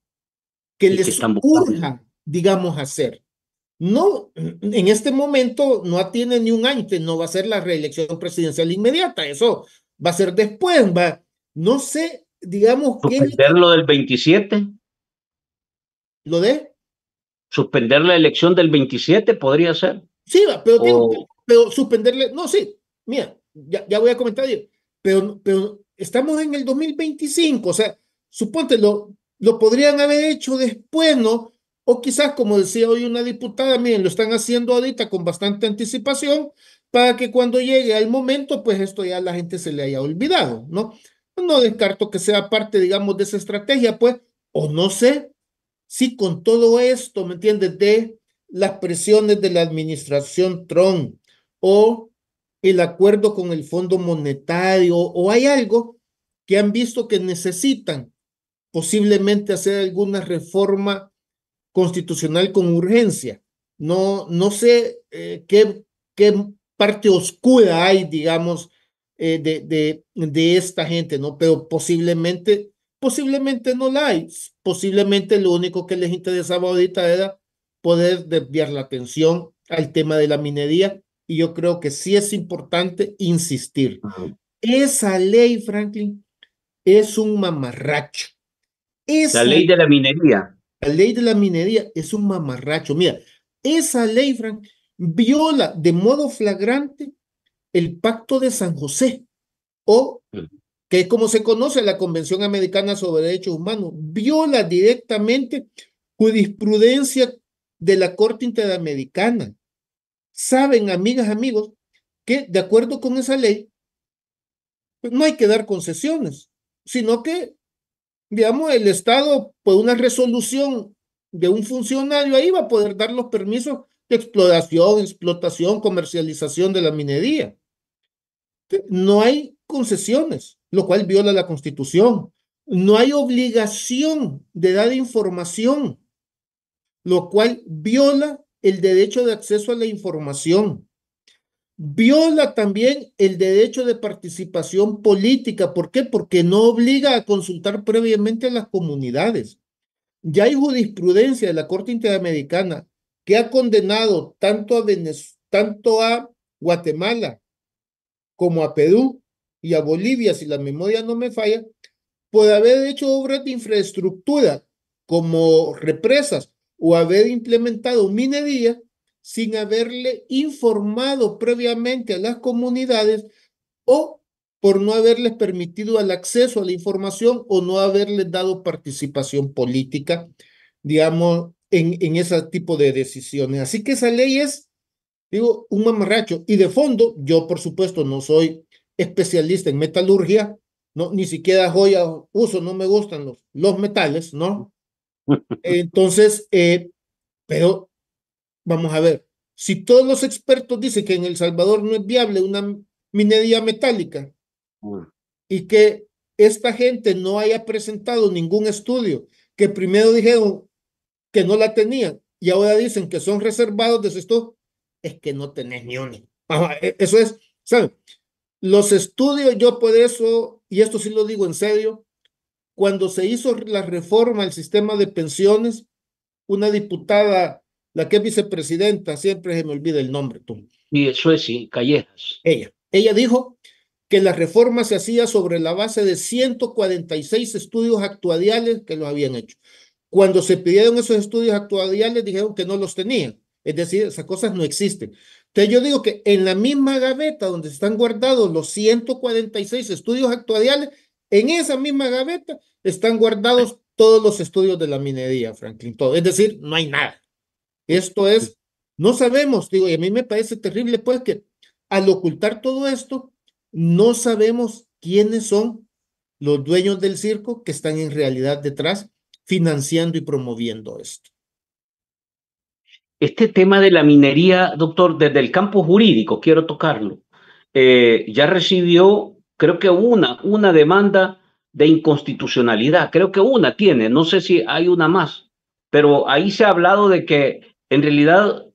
que ¿Y qué les están buscando? urja, digamos, hacer. No, en este momento no tiene ni un año, que no va a ser la reelección presidencial inmediata, eso va a ser después, va. No sé, digamos, qué es ¿Suspender lo del 27? lo de. suspender la elección del 27 podría ser. Sí, pero digo, O, pero suspenderle, no, sí, mira, ya voy a comentar, pero estamos en el 2025, o sea, suponte, lo podrían haber hecho después, ¿no? O quizás, como decía hoy una diputada, miren, lo están haciendo ahorita con bastante anticipación para que cuando llegue el momento, pues esto ya a la gente se le haya olvidado, ¿no? No descarto que sea parte, digamos, de esa estrategia, pues, o no sé si con todo esto, ¿me entiendes? De las presiones de la administración Trump o el acuerdo con el Fondo Monetario o hay algo que han visto que necesitan posiblemente hacer alguna reforma constitucional con urgencia. No sé qué parte oscura hay, digamos, de esta gente, ¿no? Pero posiblemente no la hay. Posiblemente lo único que les interesaba ahorita era poder desviar la atención al tema de la minería. Y yo creo que sí es importante insistir. Esa ley, Franklin, es un mamarracho. la Esa ley de la minería. la ley de la minería es un mamarracho. Mira, esa ley, Frank, viola de modo flagrante el Pacto de San José, o que como se conoce la Convención Americana sobre Derechos Humanos, viola directamente jurisprudencia de la Corte Interamericana. Saben, amigas, amigos, que de acuerdo con esa ley, pues no hay que dar concesiones, sino que digamos, el Estado, por una resolución de un funcionario, ahí va a poder dar los permisos de exploración, explotación, comercialización de la minería. No hay concesiones, lo cual viola la Constitución. No hay obligación de dar información, lo cual viola el derecho de acceso a la información. Viola también el derecho de participación política. ¿Por qué? Porque no obliga a consultar previamente a las comunidades. Ya hay jurisprudencia de la Corte Interamericana que ha condenado tanto a Guatemala como a Perú y a Bolivia, si la memoria no me falla, por haber hecho obras de infraestructura como represas o haber implementado minería sin haberle informado previamente a las comunidades o por no haberles permitido el acceso a la información o no haberles dado participación política, digamos, en ese tipo de decisiones. Así que esa ley es, digo, un mamarracho. Y de fondo, yo por supuesto no soy especialista en metalurgia, no, ni siquiera joya uso, no me gustan los metales, ¿no? Entonces, pero vamos a ver, si todos los expertos dicen que en El Salvador no es viable una minería metálica, y que esta gente no haya presentado ningún estudio, que primero dijeron que no la tenían y ahora dicen que son reservados de esto, es que no tenés ni uno. Eso es, ¿saben? Los estudios, yo por eso, y esto sí lo digo en serio, cuando se hizo la reforma al sistema de pensiones, una diputada, la que es vicepresidenta, siempre se me olvida el nombre, tú. Y eso es, sí, Callejas. Ella dijo que la reforma se hacía sobre la base de 146 estudios actuariales que los habían hecho. Cuando se pidieron esos estudios actuariales, dijeron que no los tenían. Es decir, esas cosas no existen. Entonces yo digo que en la misma gaveta donde están guardados los 146 estudios actuariales, en esa misma gaveta están guardados todos los estudios de la minería, Franklin. Todo. Es decir, no hay nada. Esto es, no sabemos, digo, y a mí me parece terrible, pues, que al ocultar todo esto, no sabemos quiénes son los dueños del circo que están en realidad detrás financiando y promoviendo esto. Este tema de la minería, doctor, desde el campo jurídico, quiero tocarlo. Ya recibió, creo que una demanda de inconstitucionalidad, creo que una tiene, no sé si hay una más, pero ahí se ha hablado de que en realidad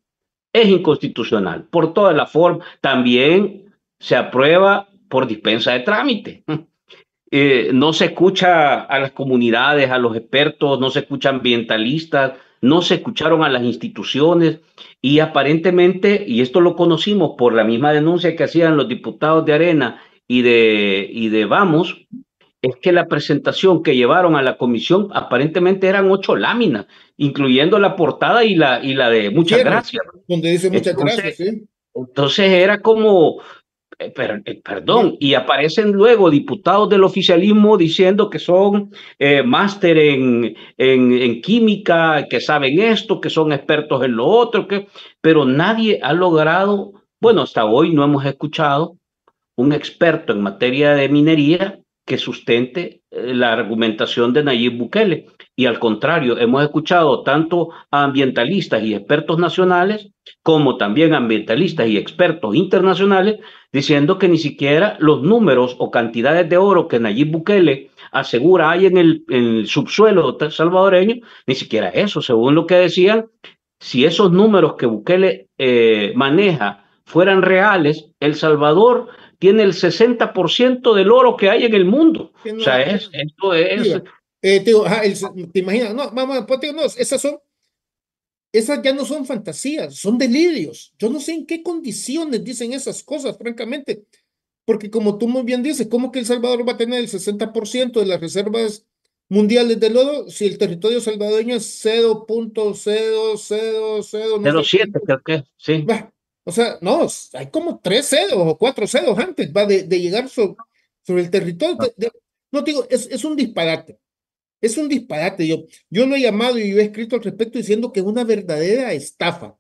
es inconstitucional por toda la forma. También se aprueba por dispensa de trámite. No se escucha a las comunidades, a los expertos, no se escucha ambientalistas, no se escucharon a las instituciones y aparentemente, y esto lo conocimos por la misma denuncia que hacían los diputados de Arena y de Vamos, Es que la presentación que llevaron a la comisión aparentemente eran 8 láminas, incluyendo la portada y la de El muchas cierre, gracias. donde dice muchas Entonces, gracias, ¿sí? entonces era como, No, perdón, y aparecen luego diputados del oficialismo diciendo que son máster en química, que saben esto, que son expertos en lo otro, pero nadie ha logrado, bueno, hasta hoy no hemos escuchado un experto en materia de minería que sustente la argumentación de Nayib Bukele. Y al contrario, hemos escuchado tanto a ambientalistas y expertos nacionales como también ambientalistas y expertos internacionales diciendo que ni siquiera los números o cantidades de oro que Nayib Bukele asegura hay en el subsuelo salvadoreño, ni siquiera eso, según lo que decían, si esos números que Bukele maneja fueran reales, El Salvador tiene el 60% del oro que hay en el mundo. que O no, sea, esto es, diga, te digo, ajá, te imaginas, no, mamá, pues, te digo, no, esas ya no son fantasías, son delirios. Yo no sé en qué condiciones dicen esas cosas, francamente, porque como tú muy bien dices, ¿cómo que El Salvador va a tener el 60% de las reservas mundiales de lodo si el territorio salvadoreño es 0.0000, no sé 0,7 cuánto? creo que, sí. Va, o sea, no, hay como 3 ceros o 4 ceros antes, va de llegar sobre el territorio. No te digo, es un disparate. Es un disparate. Yo lo he llamado y yo he escrito al respecto diciendo que es una verdadera estafa.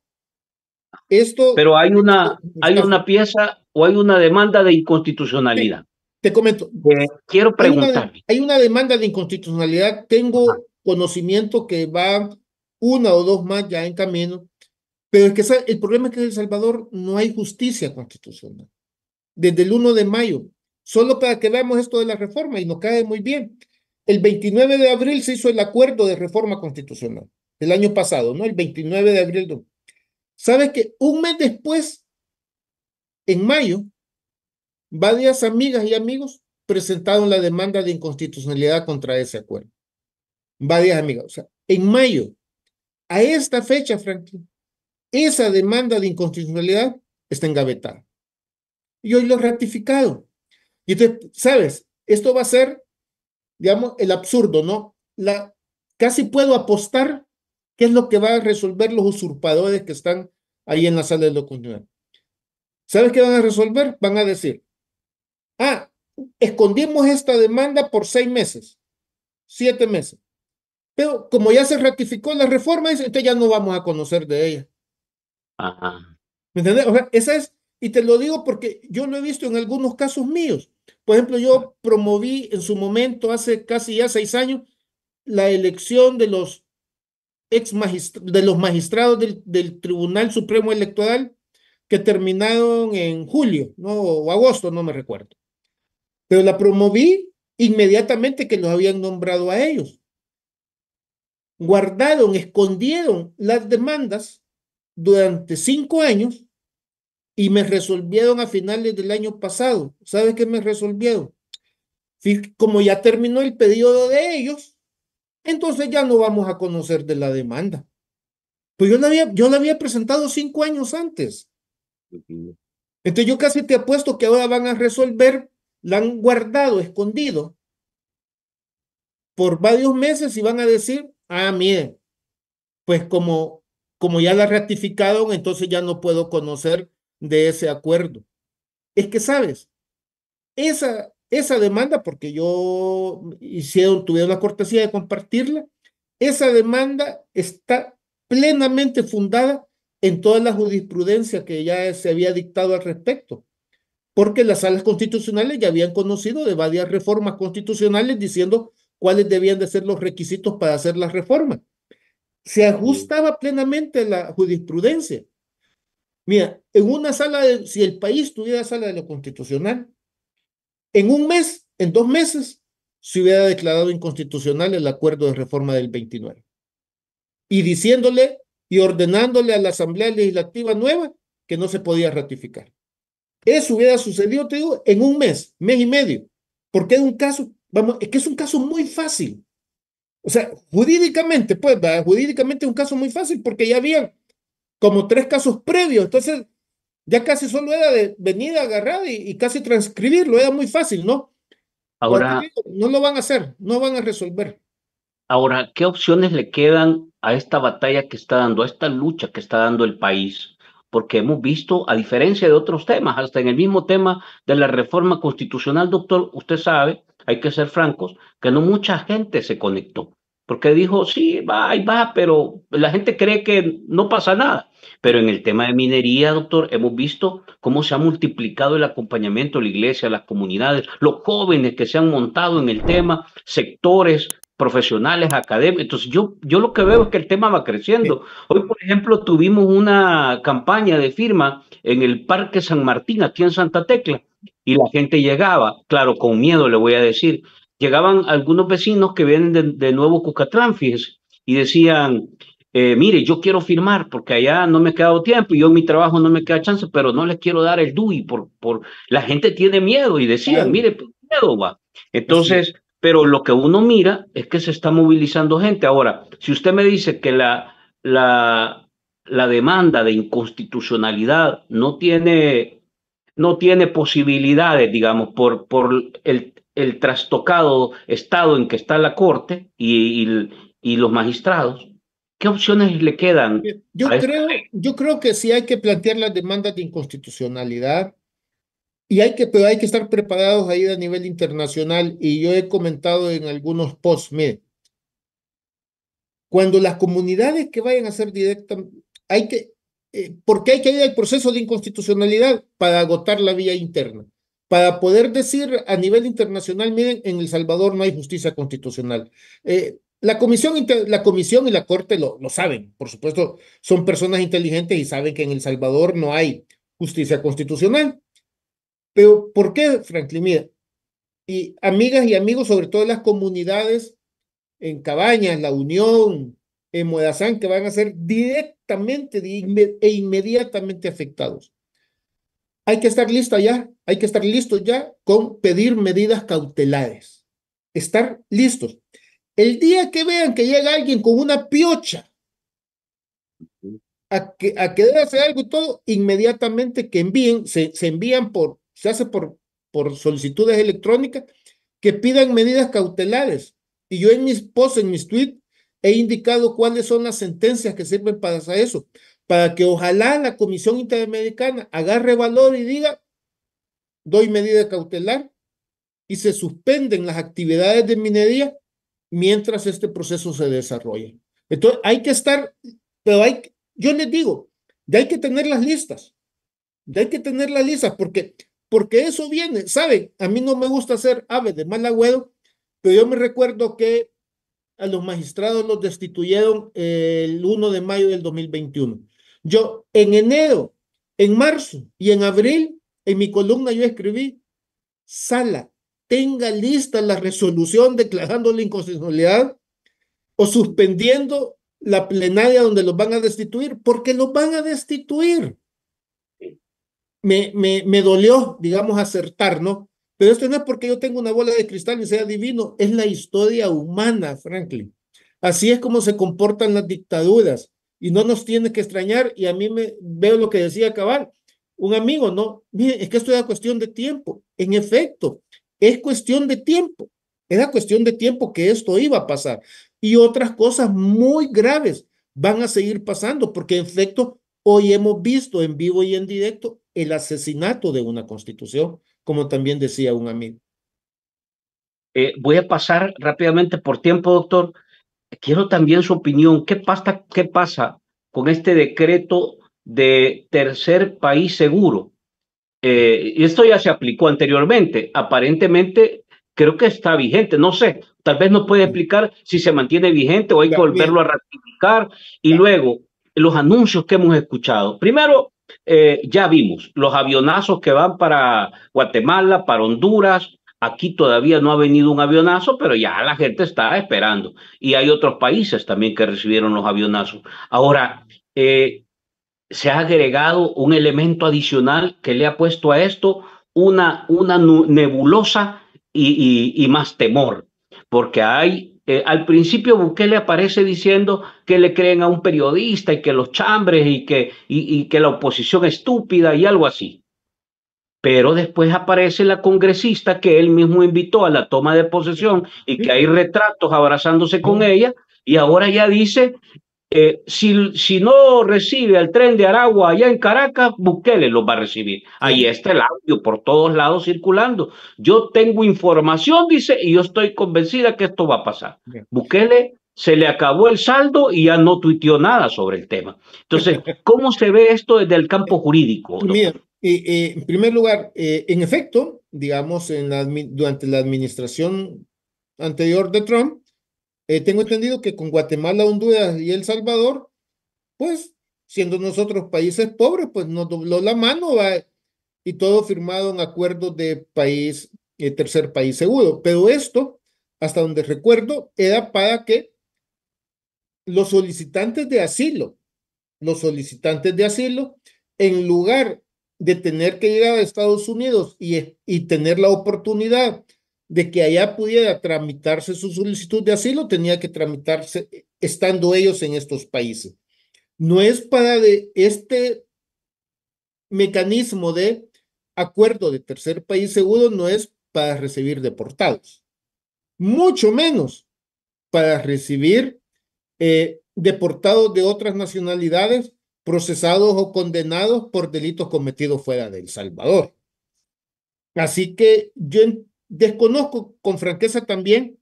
Esto, Pero hay estafa. una pieza o hay una demanda de Sí, inconstitucionalidad. te comento, Quiero preguntarle. hay una demanda de inconstitucionalidad. Ajá. Tengo conocimiento que va una o dos más ya en camino, pero es que el problema es que en El Salvador no hay justicia constitucional. Desde el 1 de mayo, solo para que veamos esto de la reforma y nos cae muy bien. El 29 de abril se hizo el acuerdo de reforma constitucional, el año pasado, ¿no? El 29 de abril. ¿Sabes que un mes después, en mayo, varias amigas y amigos presentaron la demanda de inconstitucionalidad contra ese acuerdo? Varias amigas. O sea, en mayo, a esta fecha, Franklin, esa demanda de inconstitucionalidad está engavetada. Y hoy lo he ratificado. Y entonces, ¿sabes? Esto va a ser, digamos, el absurdo, ¿no? Casi puedo apostar qué es lo que va a resolver los usurpadores que están ahí en la sala de lo constitucional. ¿Sabes qué van a resolver? Van a decir, ah, escondimos esta demanda por 6 meses, 7 meses, pero como ya se ratificó la reforma, entonces ya no vamos a conocer de ella. Ajá. ¿Me entiendes? O sea, esa es, y te lo digo porque yo lo he visto en algunos casos míos. Por ejemplo, yo promoví en su momento, hace casi ya 6 años, la elección de los de los magistrados del Tribunal Supremo Electoral que terminaron en julio, ¿no? O agosto, no me recuerdo. Pero la promoví inmediatamente que los habían nombrado a ellos. Guardaron, escondieron las demandas durante 5 años y me resolvieron a finales del año pasado. ¿Sabes qué me resolvieron? Como ya terminó el periodo de ellos, entonces ya no vamos a conocer de la demanda. Pues yo la había presentado 5 años antes. Entonces yo casi te apuesto que ahora van a resolver, la han guardado, escondido por varios meses y van a decir, ah, miren, pues como ya la ratificaron, entonces ya no puedo conocer de ese acuerdo. Es que, ¿sabes? Esa demanda, porque tuvieron la cortesía de compartirla, esa demanda está plenamente fundada en toda la jurisprudencia que ya se había dictado al respecto, porque las salas constitucionales ya habían conocido de varias reformas constitucionales diciendo cuáles debían de ser los requisitos para hacer las reformas. Se ajustaba plenamente la jurisprudencia. Mira, si el país tuviera sala de lo constitucional, en un mes, en 2 meses, se hubiera declarado inconstitucional el acuerdo de reforma del 29 y diciéndole y ordenándole a la Asamblea Legislativa nueva que no se podía ratificar. Eso hubiera sucedido, te digo, en un mes y medio, porque es un caso, vamos, es que es un caso muy fácil. O sea, jurídicamente, pues, jurídicamente es un caso muy fácil porque ya habían como 3 casos previos, entonces ya casi solo era de venir a agarrar y casi transcribirlo, era muy fácil, ¿no? Por aquí Ahora, digo, no lo van a hacer, no van a resolver. Ahora, ¿qué opciones le quedan a esta batalla que está dando, a esta lucha que está dando el país? Porque hemos visto, a diferencia de otros temas, hasta en el mismo tema de la reforma constitucional, doctor, usted sabe, hay que ser francos, que no mucha gente se conectó, porque dijo, sí, va, ahí va, pero la gente cree que no pasa nada. Pero en el tema de minería, doctor, hemos visto cómo se ha multiplicado el acompañamiento, la iglesia, las comunidades, los jóvenes que se han montado en el tema, sectores profesionales, académicos. Entonces, yo lo que veo es que el tema va creciendo. Hoy, por ejemplo, tuvimos una campaña de firma en el Parque San Martín, aquí en Santa Tecla, y la gente llegaba, claro, con miedo le voy a decir, llegaban algunos vecinos que vienen de Nuevo Cucatlán, fíjese, y decían, mire, yo quiero firmar porque allá no me ha quedado tiempo y yo en mi trabajo no me queda chance, pero no les quiero dar el DUI la gente tiene miedo y decían, Claro, mire, pues, miedo va. así es. Entonces, pero lo que uno mira es que se está movilizando gente. Ahora, si usted me dice que la demanda de inconstitucionalidad no tiene posibilidades, digamos, por el trastocado estado en que está la Corte y los magistrados, ¿qué opciones le quedan Bien, a esta ley? yo creo que sí hay que plantear las demandas de inconstitucionalidad y pero hay que estar preparados ahí a nivel internacional. Y yo he comentado en algunos posts, mire, cuando las comunidades que vayan a ser directas, hay que, porque hay que ir al proceso de inconstitucionalidad para agotar la vía interna, para poder decir a nivel internacional, miren, en El Salvador no hay justicia constitucional. La comisión y la corte lo saben, por supuesto, son personas inteligentes y saben que en El Salvador no hay justicia constitucional. Pero ¿por qué, Franklin? Mira, y amigas y amigos, sobre todo en las comunidades en Cabañas, La Unión, en Morazán, que van a ser directamente e inmediatamente afectados. Hay que estar listo ya, hay que estar listos ya con pedir medidas cautelares. Estar listos. El día que vean que llega alguien con una piocha a querer hacer algo y todo, inmediatamente que envíen, se envían se hace por solicitudes electrónicas, que pidan medidas cautelares. Y yo en mis posts, en mis tweets, he indicado cuáles son las sentencias que sirven para hacer eso, para que ojalá la Comisión Interamericana agarre valor y diga, doy medida cautelar y se suspenden las actividades de minería mientras este proceso se desarrolla. Entonces, hay que estar, pero yo les digo, ya hay que tener las listas, ya hay que tener las listas, porque eso viene, ¿saben? A mí no me gusta ser ave de mal agüero, pero yo me recuerdo que a los magistrados los destituyeron el 1 de mayo del 2021. Yo en enero, en marzo y en abril, en mi columna yo escribí, Sala, tenga lista la resolución declarando la inconstitucionalidad o suspendiendo la plenaria donde los van a destituir, porque los van a destituir. Me dolió, digamos, acertar, ¿no? Pero esto no es porque yo tengo una bola de cristal y sea divino, es la historia humana, Franklin. Así es como se comportan las dictaduras y no nos tiene que extrañar. Y a mí me veo lo que decía Cabal, un amigo, ¿no? Mire, es que esto era cuestión de tiempo. En efecto, es cuestión de tiempo. Era cuestión de tiempo que esto iba a pasar. Y otras cosas muy graves van a seguir pasando, porque en efecto, hoy hemos visto en vivo y en directo el asesinato de una constitución, como también decía un amigo. Voy a pasar rápidamente por tiempo, doctor. Quiero también su opinión. Qué pasa con este decreto de tercer país seguro? Y esto ya se aplicó anteriormente. Aparentemente, creo que está vigente. No sé, tal vez nos puede explicar si se mantiene vigente o hay que Bien, volverlo a ratificar. Y luego, los anuncios que hemos escuchado. Primero, ya vimos los avionazos que van para Guatemala, para Honduras. Aquí todavía no ha venido un avionazo, pero ya la gente está esperando. Y hay otros países también que recibieron los avionazos. Ahora, se ha agregado un elemento adicional que le ha puesto a esto una nebulosa y más temor, porque al principio Bukele aparece diciendo que le creen a un periodista y que los chambres y que la oposición estúpida y algo así. pero después aparece la congresista que él mismo invitó a la toma de posesión y que hay retratos abrazándose con ella, y ahora ya dice, si no recibe al Tren de Aragua allá en Caracas, Bukele lo va a recibir. Ahí Sí. está el audio por todos lados circulando. Yo tengo información, dice, y yo estoy convencida que esto va a pasar. Bien. Bukele se le acabó el saldo y ya no tuiteó nada sobre el tema. Entonces, ¿cómo se ve esto desde el campo jurídico, Mira, doctor? en primer lugar, en efecto, digamos, durante la administración anterior de Trump, tengo entendido que con Guatemala, Honduras y El Salvador, pues, siendo nosotros países pobres, pues nos dobló la mano, ¿va? Y todo firmado en acuerdos de país, tercer país seguro. Pero esto, hasta donde recuerdo, era para que los solicitantes de asilo, los solicitantes de asilo, en lugar de tener que llegar a Estados Unidos y tener la oportunidad de que allá pudiera tramitarse su solicitud de asilo, tenía que tramitarse estando ellos en estos países. No es para de este mecanismo de acuerdo de tercer país seguro, no es para recibir deportados, mucho menos para recibir deportados de otras nacionalidades procesados o condenados por delitos cometidos fuera de El Salvador. Así que yo desconozco con franqueza también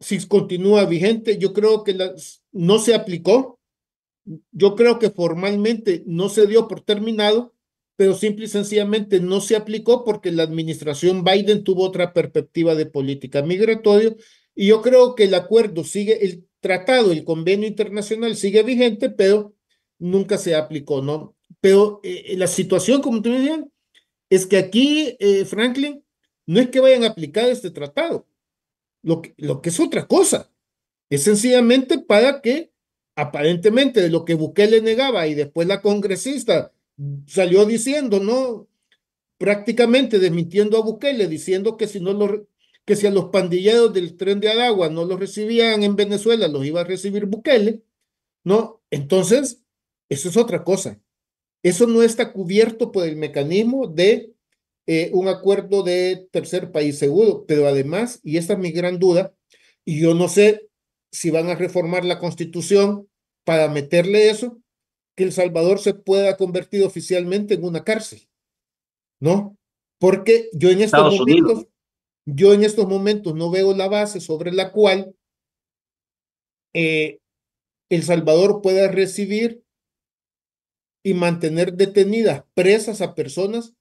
si continúa vigente. Yo creo que no se aplicó. Yo creo que formalmente no se dio por terminado, pero simple y sencillamente no se aplicó porque la administración Biden tuvo otra perspectiva de política migratoria, y yo creo que el acuerdo sigue, el tratado, el convenio internacional sigue vigente, pero nunca se aplicó, ¿no? Pero la situación, como tú me decías, es que aquí, Franklin, no es que vayan a aplicar este tratado, lo que es otra cosa. Es sencillamente para que, aparentemente, de lo que Bukele negaba y después la congresista salió diciendo, ¿no? Prácticamente desmintiendo a Bukele, diciendo que que si a los pandilleros del Tren de Aragua no los recibían en Venezuela, los iba a recibir Bukele, ¿no? Entonces, eso es otra cosa. Eso no está cubierto por el mecanismo de un acuerdo de tercer país seguro, pero además, y esta es mi gran duda, y yo no sé si van a reformar la Constitución para meterle eso, que El Salvador se pueda convertir oficialmente en una cárcel, ¿no? Porque Estados Unidos, ¿no? yo en estos momentos no veo la base sobre la cual eh, El Salvador pueda recibir y mantener detenidas, presas a personas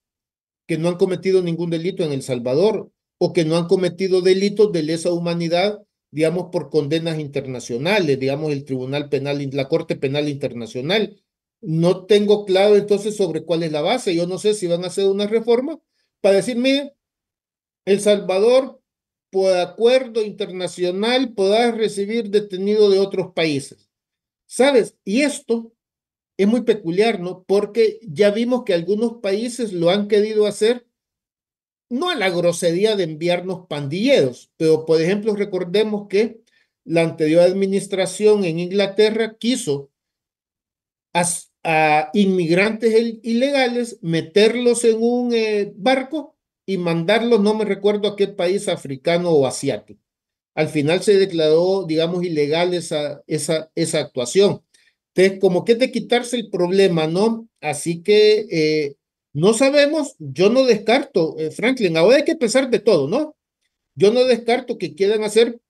que no han cometido ningún delito en El Salvador o que no han cometido delitos de lesa humanidad, digamos, por condenas internacionales, digamos, el Tribunal Penal, la Corte Penal Internacional. No tengo claro entonces sobre cuál es la base. Yo no sé si van a hacer una reforma para decir, mire, El Salvador, por acuerdo internacional, podrá recibir detenidos de otros países. ¿Sabes? Y esto es muy peculiar, ¿no? Porque ya vimos que algunos países lo han querido hacer, no a la grosería de enviarnos pandilleros, pero por ejemplo recordemos que la anterior administración en Inglaterra quiso a inmigrantes ilegales meterlos en un barco y mandarlos, no me recuerdo a qué país africano o asiático. Al final se declaró, digamos, ilegal esa actuación. Entonces, como que es de quitarse el problema, ¿no? Así que no sabemos, yo no descarto, Franklin, ahora hay que pensar de todo, ¿no? Yo no descarto que quieran hacer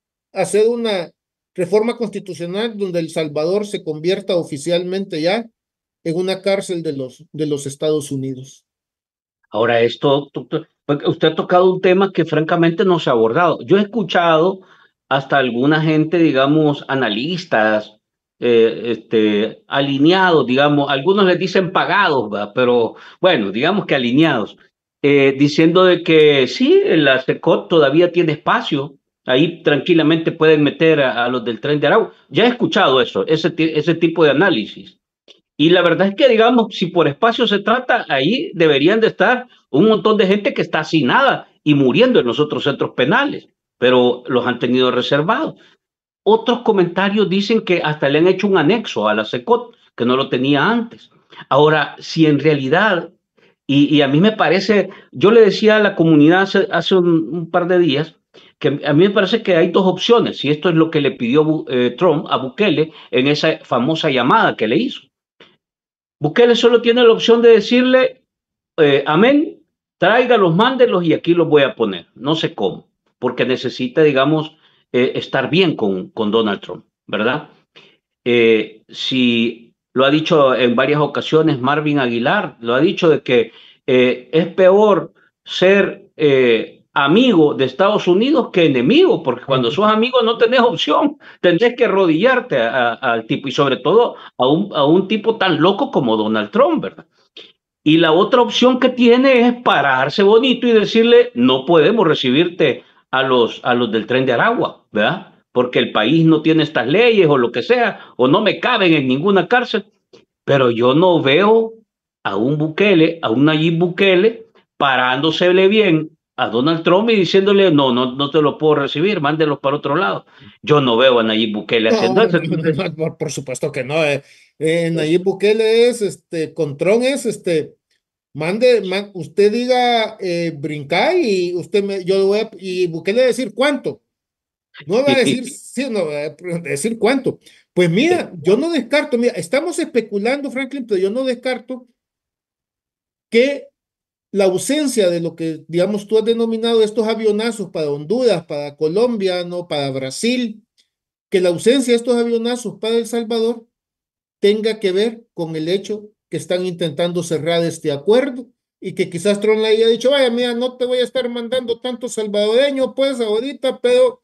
una reforma constitucional donde El Salvador se convierta oficialmente ya en una cárcel de los Estados Unidos. Ahora, porque usted ha tocado un tema que francamente no se ha abordado. Yo he escuchado hasta alguna gente, digamos, analistas, alineados, digamos, algunos les dicen pagados, ¿va? Pero bueno, digamos que alineados, diciendo de que sí, la SECOT todavía tiene espacio, ahí tranquilamente pueden meter a los del Tren de Aragua. Ya he escuchado eso, ese tipo de análisis. Y la verdad es que, digamos, si por espacio se trata, ahí deberían de estar un montón de gente que está sin nada y muriendo en los otros centros penales, pero los han tenido reservados. Otros comentarios dicen que hasta le han hecho un anexo a la SECOT, que no lo tenía antes. Ahora, si en realidad Y a mí me parece, yo le decía a la comunidad hace un par de días, que a mí me parece que hay dos opciones, y esto es lo que le pidió Trump a Bukele en esa famosa llamada que le hizo. Bukele solo tiene la opción de decirle, amén, tráigalos, mándelos y aquí los voy a poner. No sé cómo, porque necesita, digamos, estar bien con Donald Trump, ¿verdad? Si lo ha dicho en varias ocasiones Marvin Aguilar, lo ha dicho de que es peor ser amigo de Estados Unidos que enemigo, porque cuando sos amigo no tenés opción, tenés que arrodillarte al tipo y sobre todo a un tipo tan loco como Donald Trump, ¿verdad? Y la otra opción que tiene es pararse bonito y decirle, no podemos recibirte a los del Tren de Aragua, ¿verdad? Porque el país no tiene estas leyes o lo que sea, o no me caben en ninguna cárcel. Pero yo no veo a un Bukele, a un Nayib Bukele, parándosele bien a Donald Trump y diciéndole, no te lo puedo recibir, mándelos para otro lado. Yo no veo a Nayib Bukele No, haciendo no, eso. no, no, Entonces, no, por supuesto que no. Nayib Bukele es, con Trump es, usted diga brincar y yo le voy a, y Bukele decir cuánto. No va a decir sí, no va a decir cuánto. Pues mira, yo no descarto, mira, estamos especulando, Franklin, pero yo no descarto que la ausencia de lo que, digamos, tú has denominado estos avionazos para Honduras, para Colombia, no, para Brasil, que la ausencia de estos avionazos para El Salvador tenga que ver con el hecho que están intentando cerrar este acuerdo y que quizás Trump le haya dicho, vaya, mira, no te voy a estar mandando tanto salvadoreño, pues ahorita, pero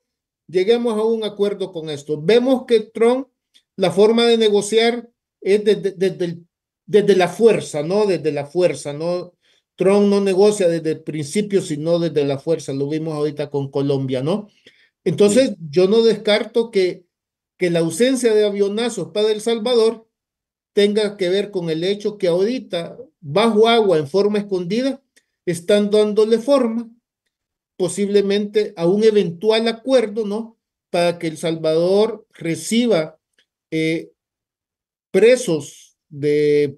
lleguemos a un acuerdo con esto. Vemos que Trump, la forma de negociar es desde la fuerza, ¿no? Desde la fuerza, ¿no? Trump no negocia desde el principio, sino desde la fuerza. Lo vimos ahorita con Colombia, ¿no? Entonces, yo no descarto que la ausencia de avionazos para El Salvador tenga que ver con el hecho que ahorita, bajo agua, en forma escondida, están dándole forma posiblemente a un eventual acuerdo, ¿no? Para que El Salvador reciba eh, presos de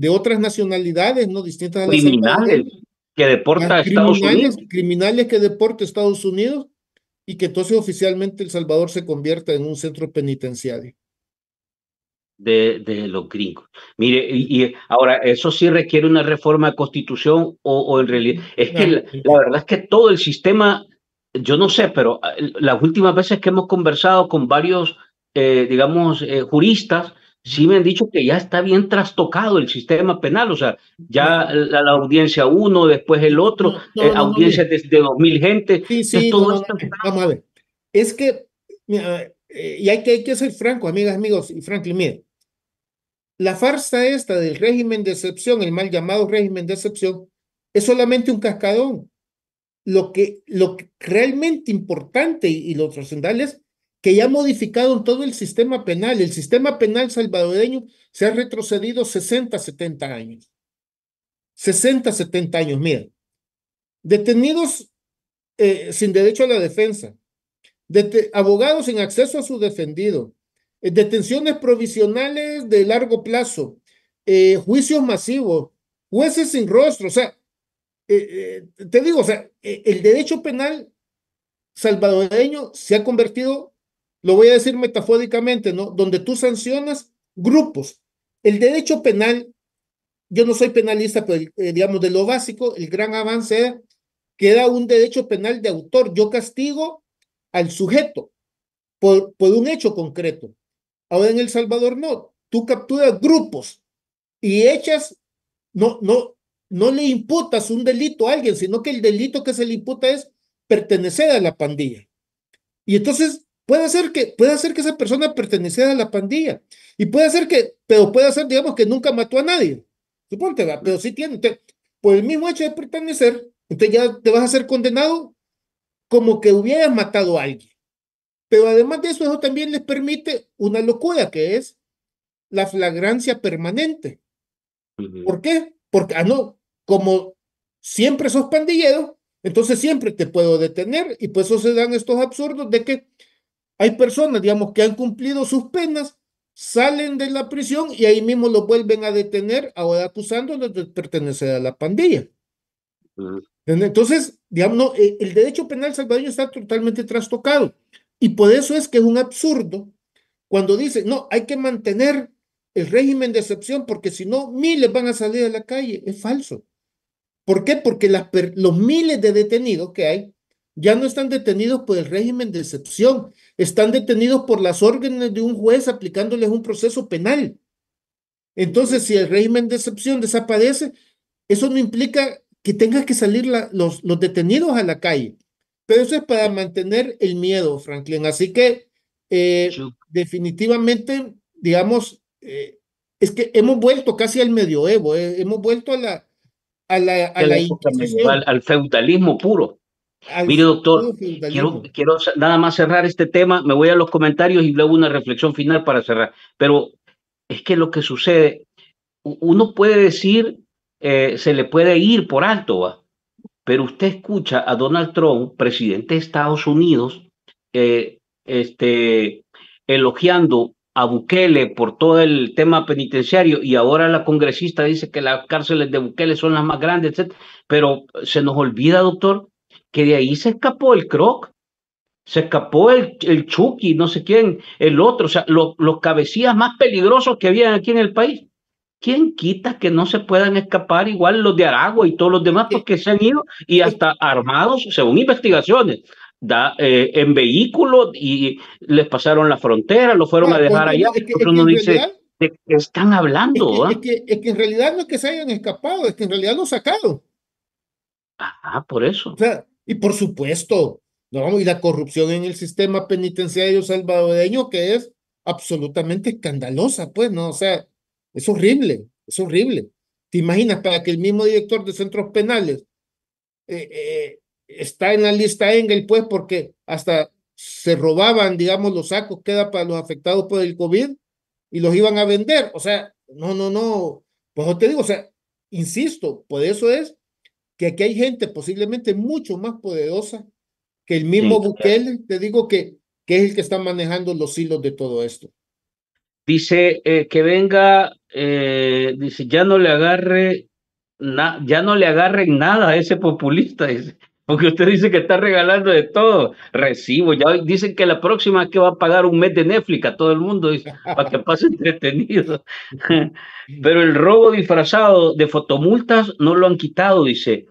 otras nacionalidades, ¿no? Distintas a la criminales salvadoreña, que deporta a a Estados criminales, Unidos. criminales que deporte a Estados Unidos y que entonces oficialmente El Salvador se convierta en un centro penitenciario. De los gringos. Mire, y ahora, eso sí requiere una reforma de constitución o en realidad, es que Ah, la verdad es que todo el sistema, yo no sé, pero las últimas veces que hemos conversado con varios, digamos, juristas, sí me han dicho que ya está bien trastocado el sistema penal, o sea, ya la audiencia uno, después el otro, no, no, no, no, audiencias mire. de 2000 gente, Sí, entonces sí, no, todo no, no. esto está. Vamos a ver. Es que, mira, y hay que ser franco, amigas, amigos, y Franklin, mire, la farsa esta del régimen de excepción, el mal llamado régimen de excepción, es solamente un cascadón. Lo que realmente importante y lo trascendental es que ya ha modificado todo el sistema penal. El sistema penal salvadoreño se ha retrocedido 60, 70 años. 60, 70 años, mira. Detenidos sin derecho a la defensa, abogados sin acceso a su defendido, detenciones provisionales de largo plazo, juicios masivos, jueces sin rostro, o sea, te digo, o sea, el derecho penal salvadoreño se ha convertido, lo voy a decir metafóricamente, ¿no? Donde tú sancionas grupos. El derecho penal, yo no soy penalista, pero digamos de lo básico, el gran avance era que era un derecho penal de autor. Yo castigo al sujeto por un hecho concreto. Ahora en El Salvador no. Tú capturas grupos y echas, no, no, no le imputas un delito a alguien, sino que el delito que se le imputa es pertenecer a la pandilla. Y entonces puede ser que esa persona perteneciera a la pandilla. Y puede ser que, pero puede ser, digamos, que nunca mató a nadie. Suponte, ¿va? Pero sí tiene, por el mismo hecho de pertenecer, entonces ya te vas a ser condenado como que hubieras matado a alguien. Pero además de eso, eso también les permite una locura que es la flagrancia permanente. Ujú. ¿Por qué? Porque, no, como siempre sos pandillero, entonces siempre te puedo detener y pues eso se dan estos absurdos de que hay personas, digamos, que han cumplido sus penas salen de la prisión y ahí mismo los vuelven a detener, ahora acusándolos de pertenecer a la pandilla. Mm. Entonces, digamos, no, el derecho penal salvadoreño está totalmente trastocado. Y por eso es que es un absurdo cuando dice, no, hay que mantener el régimen de excepción porque si no, miles van a salir a la calle. Es falso. ¿Por qué? Porque los miles de detenidos que hay ya no están detenidos por el régimen de excepción, están detenidos por las órdenes de un juez aplicándoles un proceso penal. Entonces, si el régimen de excepción desaparece, eso no implica que tengan que salir los detenidos a la calle, pero eso es para mantener el miedo, Franklin. Así que definitivamente, digamos, es que hemos vuelto casi al medioevo, hemos vuelto a Que la la época medieval, Inquisición, al feudalismo puro. al Mire, doctor, puro feudalismo. quiero nada más cerrar este tema, me voy a los comentarios y luego una reflexión final para cerrar. Pero es que lo que sucede, uno puede decir, se le puede ir por alto, ¿va? Pero usted escucha a Donald Trump, presidente de Estados Unidos, eh, elogiando a Bukele por todo el tema penitenciario y ahora la congresista dice que las cárceles de Bukele son las más grandes, etc. Pero se nos olvida, doctor, que de ahí se escapó el Croc, se escapó el Chucky, no sé quién, el otro, o sea, los cabecillas más peligrosos que habían aquí en el país. ¿Quién quita que no se puedan escapar igual los de Aragua y todos los Es demás que, porque se han ido y es, hasta armados, según investigaciones, en vehículos y les pasaron la frontera, lo fueron a pues dejar allá? entonces, Entonces es que uno en dice, realidad, ¿de qué están hablando? ¿Ah? es que en realidad no es que se hayan escapado, es que en realidad los sacaron. Ajá, por O eso. sea, y por supuesto, ¿no? Y la corrupción en el sistema penitenciario salvadoreño que es absolutamente escandalosa, pues, ¿no? O sea, es horrible, es horrible. ¿Te imaginas para que el mismo director de centros penales está en la lista Engel, pues, porque hasta se robaban, digamos, los sacos que era para los afectados por el COVID y los iban a vender? O sea, no, no, no. Pues yo te digo, o sea, insisto, por eso es que aquí hay gente posiblemente mucho más poderosa que el mismo Sí. Bukele, te digo que es el que está manejando los hilos de todo esto. Dice que venga, dice, ya no le agarren nada a ese populista, dice, porque usted dice que está regalando de todo, recibo, ya dicen que la próxima es que va a pagar un mes de Netflix a todo el mundo, dice, para que pase entretenido. Pero el robo disfrazado de fotomultas no lo han quitado, dice.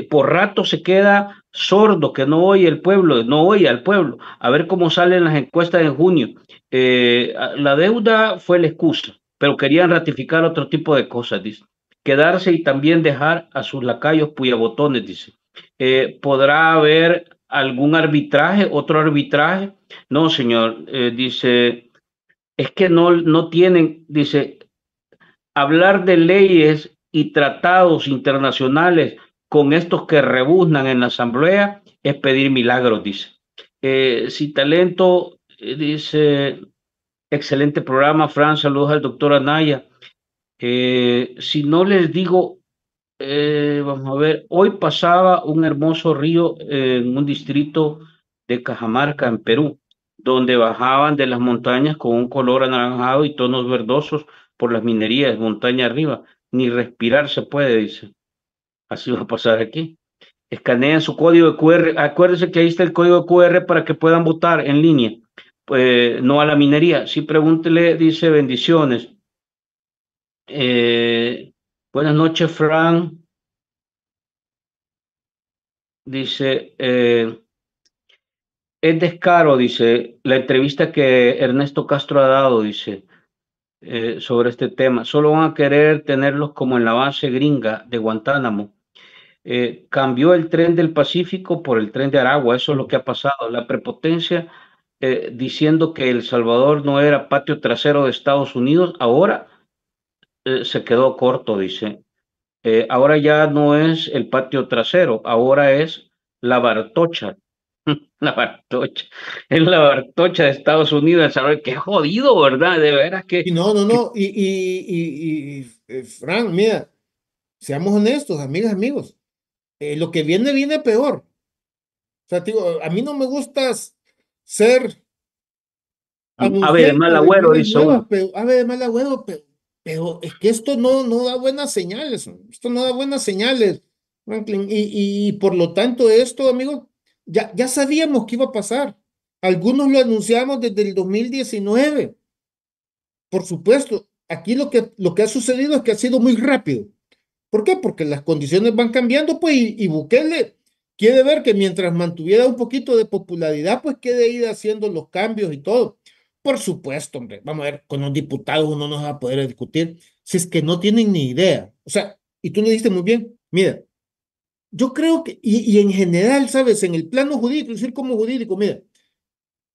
Por rato se queda sordo, que no oye el pueblo, no oye al pueblo. A ver cómo salen las encuestas en junio. La deuda fue la excusa, pero querían ratificar otro tipo de cosas, dice. Quedarse y también dejar a sus lacayos puyabotones, dice. ¿Podrá haber algún arbitraje, otro arbitraje? No, señor, dice, es que no tienen, dice, hablar de leyes y tratados internacionales con estos que rebuznan en la asamblea es pedir milagros, dice. Si talento, dice, excelente programa, Fran, saludos al doctor Anaya. Si no les digo, vamos a ver, hoy pasaba un hermoso río en un distrito de Cajamarca, en Perú, donde bajaban de las montañas con un color anaranjado y tonos verdosos por las minerías, montaña arriba. Ni respirar se puede, dice. Así va a pasar aquí. Escanean su código de QR. Acuérdense que ahí está el código de QR para que puedan votar en línea. Pues no a la minería. Sí, pregúntele, dice bendiciones. Eh, Buenas noches, Fran. Dice, es descaro, dice, la entrevista que Ernesto Castro ha dado, dice, sobre este tema. Solo van a querer tenerlos como en la base gringa de Guantánamo. Cambió el tren del Pacífico por el tren de Aragua, eso es lo que ha pasado. La prepotencia diciendo que El Salvador no era patio trasero de Estados Unidos, ahora se quedó corto, dice. Ahora ya no es el patio trasero, ahora es la Bartocha. La Bartocha. Es la Bartocha de Estados Unidos. El Salvador. Qué jodido, ¿verdad? De veras Y que, no, no, que no, Frank, mira, seamos honestos, amigas, amigos, lo que viene, viene peor. O sea, te digo, a mí no me gusta ser Ave de anunciar mal agüero, elecciones dice nuevas, uno. pero ave de mal agüero, pero es que esto no da buenas señales, esto no da buenas señales, Franklin, y por lo tanto esto, amigo, ya sabíamos que iba a pasar. Algunos lo anunciamos desde el 2019. Por supuesto, aquí lo que ha sucedido es que ha sido muy rápido. ¿Por qué? Porque las condiciones van cambiando, pues, y Bukele quiere ver que mientras mantuviera un poquito de popularidad, pues quede ir haciendo los cambios y todo. Por supuesto, hombre, vamos a ver, con los diputados uno no va a poder discutir si es que no tienen ni idea. O sea, y tú le dijiste muy bien, mira, yo creo que, y en general, ¿sabes? En el plano jurídico, es decir, como jurídico, mira,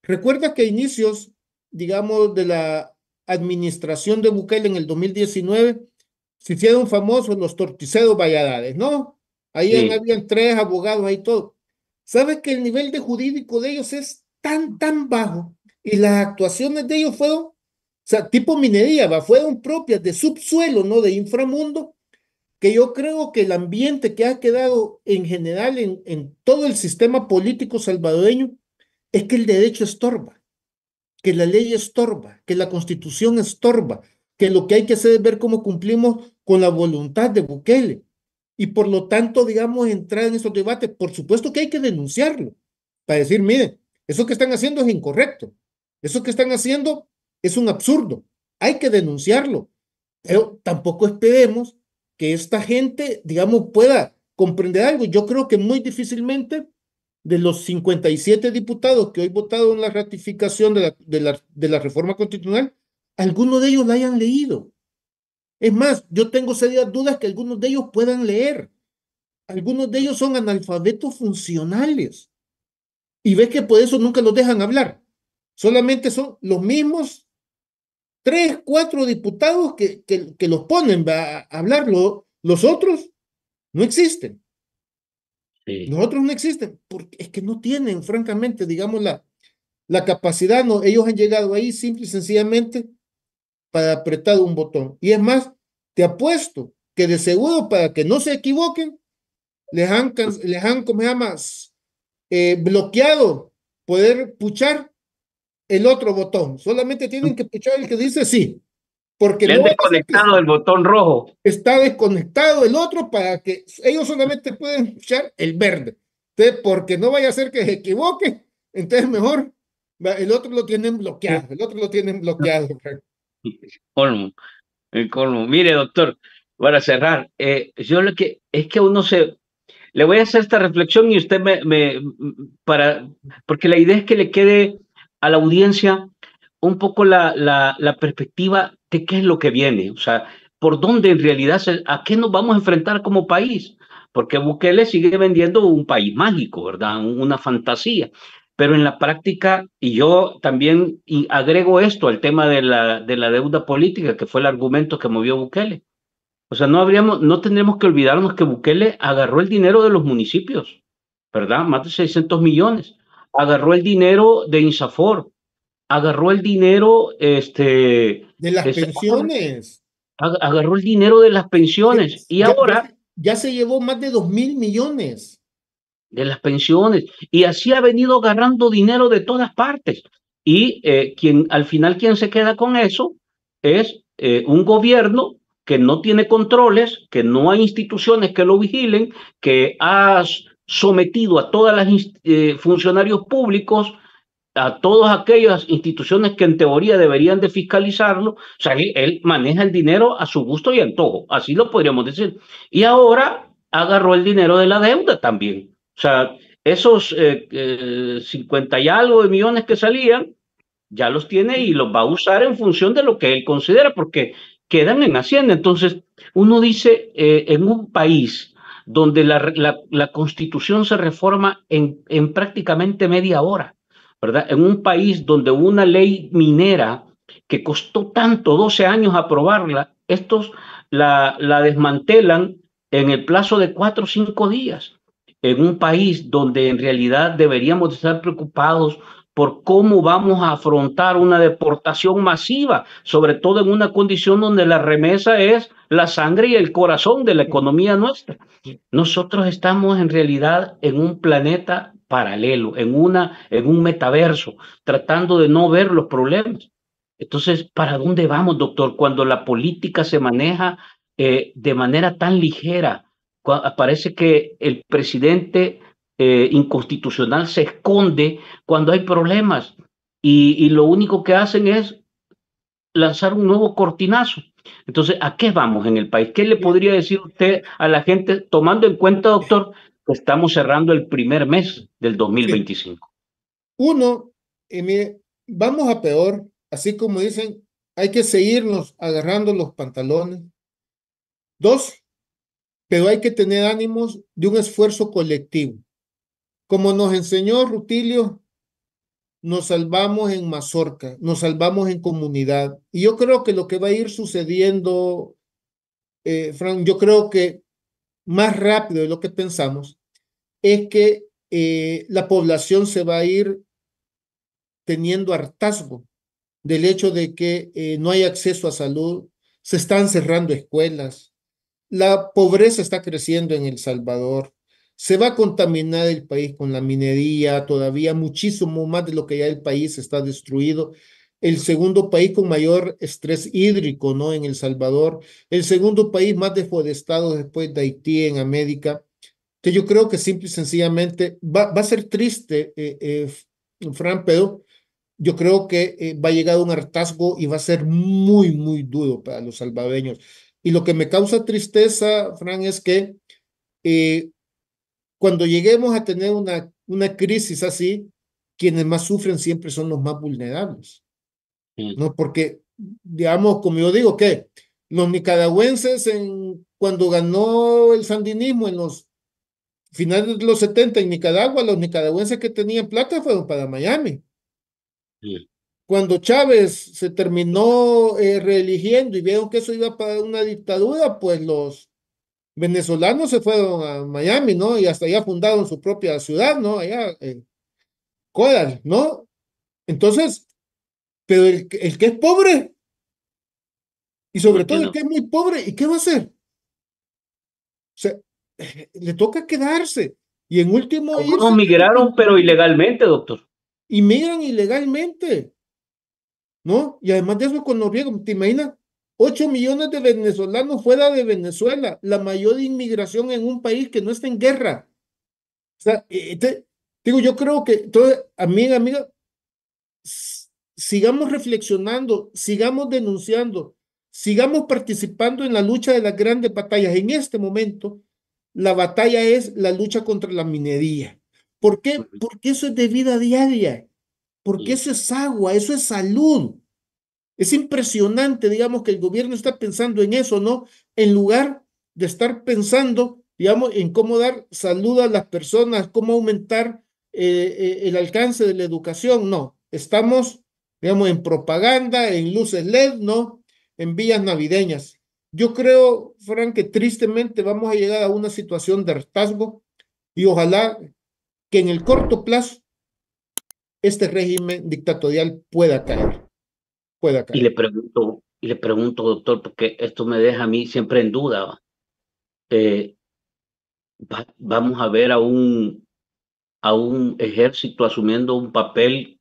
recuerda que a inicios, digamos, de la administración de Bukele en el 2019 se hicieron famosos los torticeros Valladares, ¿no? Ahí Sí, habían tres abogados ahí todo. ¿Sabes que el nivel de jurídico de ellos es tan bajo y las actuaciones de ellos fueron, o sea, tipo minería, ¿va? Fueron propias de subsuelo, ¿no? De inframundo, que yo creo que el ambiente que ha quedado en general en todo el sistema político salvadoreño es que el derecho estorba, que la ley estorba, que la constitución estorba, que lo que hay que hacer es ver cómo cumplimos con la voluntad de Bukele. Y por lo tanto, digamos, entrar en estos debates, por supuesto que hay que denunciarlo, para decir, miren, eso que están haciendo es incorrecto, eso que están haciendo es un absurdo, hay que denunciarlo, pero tampoco esperemos que esta gente, digamos, pueda comprender algo. Yo creo que muy difícilmente de los 57 diputados que hoy votaron la ratificación de la reforma constitucional, algunos de ellos la hayan leído. Es más, yo tengo serias dudas que algunos de ellos puedan leer. Algunos de ellos son analfabetos funcionales. Y ves que por eso nunca los dejan hablar. Solamente son los mismos tres, cuatro diputados que los ponen a hablar. Los otros no existen. sí. Los otros no existen porque es que no tienen, francamente, digamos, la capacidad. No, ellos han llegado ahí simple y sencillamente para apretar un botón. Y es más, te apuesto que de seguro para que no se equivoquen, ¿cómo se llama? Bloqueado poder puchar el otro botón. Solamente tienen que puchar el que dice sí, porque Le no han vaya a ser que desconectado el botón rojo. está desconectado el otro para que ellos solamente pueden puchar el verde. Entonces, porque no vaya a ser que se equivoque, entonces mejor el otro lo tienen bloqueado, el otro lo tienen bloqueado. Colmo, el colmo. Mire, doctor, para cerrar, yo lo que es que uno le voy a hacer esta reflexión y usted porque la idea es que le quede a la audiencia un poco la perspectiva de qué es lo que viene, o sea, por dónde en realidad, a qué nos vamos a enfrentar como país, porque Bukele sigue vendiendo un país mágico, ¿verdad? Una fantasía. Pero en la práctica, y yo también agrego esto al tema de la deuda política, que fue el argumento que movió Bukele. O sea, no tendremos que olvidarnos que Bukele agarró el dinero de los municipios, ¿verdad? Más de 600 millones. Agarró el dinero de Insafor, agarró el dinero, De las este, pensiones. agarró el dinero de las que pensiones y Ya, ya, ahora ya se llevó más de 2.000 millones. de las pensiones y así ha venido agarrando dinero de todas partes. Y al final quien se queda con eso es un gobierno que no tiene controles, que no hay instituciones que lo vigilen, que ha sometido a todas las funcionarios públicos, a todas aquellas instituciones que en teoría deberían de fiscalizarlo. O sea, él maneja el dinero a su gusto y antojo, así lo podríamos decir. Y ahora agarró el dinero de la deuda también. O sea, esos 50 y algo de millones que salían, ya los tiene y los va a usar en función de lo que él considera, porque quedan en Hacienda. Entonces, uno dice, en un país donde la constitución se reforma en prácticamente media hora, ¿verdad? En un país donde una ley minera que costó tanto, 12 años aprobarla, estos la desmantelan en el plazo de 4 o 5 días. En un país donde en realidad deberíamos estar preocupados por cómo vamos a afrontar una deportación masiva, sobre todo en una condición donde la remesa es la sangre y el corazón de la economía nuestra. Nosotros estamos en realidad en un planeta paralelo, en un metaverso, tratando de no ver los problemas. Entonces, ¿para dónde vamos, doctor? Cuando la política se maneja de manera tan ligera, parece que el presidente inconstitucional se esconde cuando hay problemas y lo único que hacen es lanzar un nuevo cortinazo. Entonces, ¿a qué vamos en el país? ¿Qué le Mire, podría decir usted a la gente, tomando en cuenta, doctor, que estamos cerrando el primer mes del sí, 2025? uno, mire, vamos a peor, así como dicen, hay que seguirnos agarrando los pantalones. Dos, pero hay que tener ánimos de un esfuerzo colectivo. Como nos enseñó Rutilio, nos salvamos en mazorca, nos salvamos en comunidad. Y yo creo que lo que va a ir sucediendo, Frank, yo creo que más rápido de lo que pensamos, es que la población se va a ir teniendo hartazgo del hecho de que no hay acceso a salud, se están cerrando escuelas, la pobreza está creciendo en El Salvador, se va a contaminar el país con la minería, todavía muchísimo más de lo que ya el país está destruido. El segundo país con mayor estrés hídrico, ¿no? En El Salvador, el segundo país más deforestado después de Haití en América, que yo creo que simple y sencillamente va a ser triste, Fran, pero yo creo que va a llegar un hartazgo y va a ser muy, muy duro para los salvadoreños. Y lo que me causa tristeza, Fran, es que eh, cuando lleguemos a tener una crisis así, quienes más sufren siempre son los más vulnerables, Sí, ¿no? Porque, digamos, como yo digo, que los nicaragüenses cuando ganó el sandinismo en los finales de los 70 en Nicaragua, los nicaragüenses que tenían plata fueron para Miami. sí, Cuando Chávez se terminó reeligiendo y vieron que eso iba para una dictadura, pues los venezolanos se fueron a Miami, ¿no? Y hasta allá fundaron su propia ciudad, ¿no? Allá, Coral, ¿no? Entonces, pero el que es pobre, y no sobre todo el tiene. que es muy pobre, ¿y qué va a hacer? O sea, le toca quedarse. Y en último Algunos irse a migraron, pero Argentina. ilegalmente, doctor. Inmigran ilegalmente. ¿No? Y además de eso, con los riesgos, ¿te imaginas? 8 millones de venezolanos fuera de Venezuela, la mayor inmigración en un país que no está en guerra. O sea, digo, yo creo que, entonces, amiga, sigamos reflexionando, sigamos denunciando, sigamos participando en la lucha de las grandes batallas. En este momento, la batalla es la lucha contra la minería. ¿Por qué? Ujú, Porque eso es de vida diaria, porque sí, eso es agua, eso es salud. Es impresionante, digamos, que el gobierno está pensando en eso, ¿no? En lugar de estar pensando, digamos, en cómo dar salud a las personas, cómo aumentar el alcance de la educación, no. Estamos, digamos, en propaganda, en luces LED, ¿no? En vías navideñas. Yo creo, Frank, que tristemente vamos a llegar a una situación de hartazgo y ojalá que en el corto plazo este régimen dictatorial pueda caer. y le pregunto, doctor, porque esto me deja a mí siempre en duda. ¿Va? Eh, vamos a ver a un ejército asumiendo un papel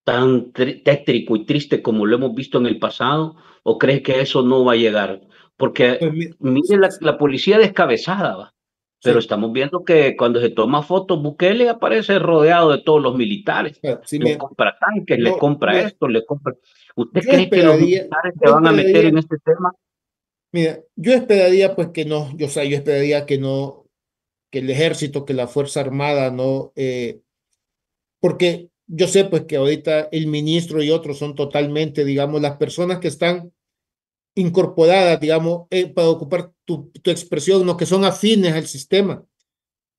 tan tétrico y triste como lo hemos visto en el pasado, o crees que eso no va a llegar? Porque Pues, mire la policía descabezada, ¿va? Pero sí. estamos viendo que cuando se toma fotos, Bukele aparece rodeado de todos los militares. Sí, Le mira, compra tanques, le no, compra mira, esto, le compra. ¿Usted yo cree que los esperaría, militares se yo van a meter en esperaría, este tema? mira, yo esperaría pues que no, yo, o sea, yo esperaría que no, que el ejército, que la Fuerza Armada no, porque yo sé pues que ahorita el ministro y otros son totalmente, digamos, las personas que están incorporadas, digamos, para ocupar tu expresión, ¿no? Que son afines al sistema,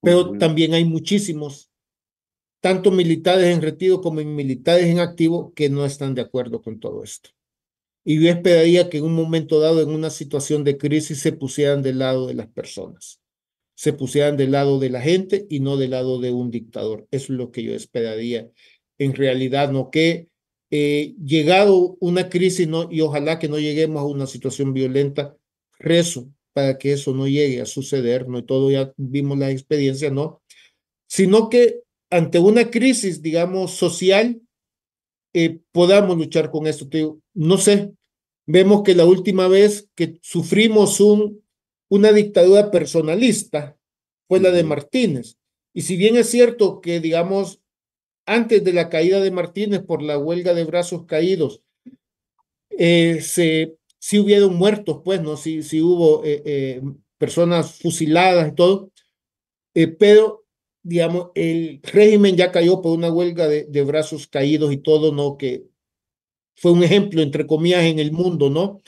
pero Ujú. también hay muchísimos, tanto militares en retiro como en militares en activo, que no están de acuerdo con todo esto. Y yo esperaría que en un momento dado, en una situación de crisis, se pusieran del lado de las personas, se pusieran del lado de la gente y no del lado de un dictador. Eso es lo que yo esperaría. En realidad, no que llegado una crisis, no, y ojalá que no lleguemos a una situación violenta, rezo para que eso no llegue a suceder, ¿no? Y todo ya vimos la experiencia, ¿no? sino que ante una crisis, digamos, social, podamos luchar con esto. Te digo, no sé, vemos que la última vez que sufrimos una dictadura personalista fue la de Ujú. Martínez. Y si bien es cierto que, digamos, antes de la caída de Martínez por la huelga de brazos caídos, sí hubieron muertos, pues, ¿no? Sí hubo personas fusiladas y todo, pero, digamos, el régimen ya cayó por una huelga de brazos caídos y todo, ¿no? Que fue un ejemplo, entre comillas, en el mundo, ¿no?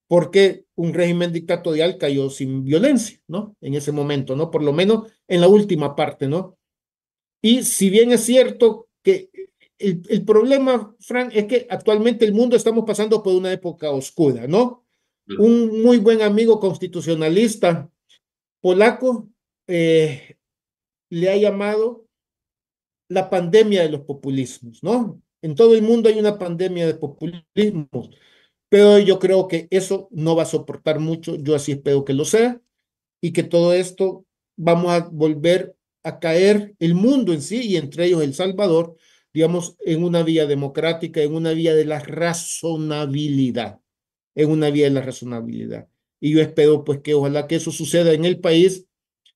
Porque un régimen dictatorial cayó sin violencia, ¿no? En ese momento, ¿no? Por lo menos en la última parte, ¿no? Y si bien es cierto que el problema, Frank, es que actualmente el mundo estamos pasando por una época oscura, ¿no? Un muy buen amigo constitucionalista polaco le ha llamado la pandemia de los populismos, ¿no? En todo el mundo hay una pandemia de populismos, pero yo creo que eso no va a soportar mucho, yo así espero que lo sea, y que todo esto vamos a volver a caer el mundo en sí, y entre ellos El Salvador, digamos, en una vía democrática, en una vía de la razonabilidad, en una vía de la razonabilidad. Y yo espero pues que ojalá que eso suceda en el país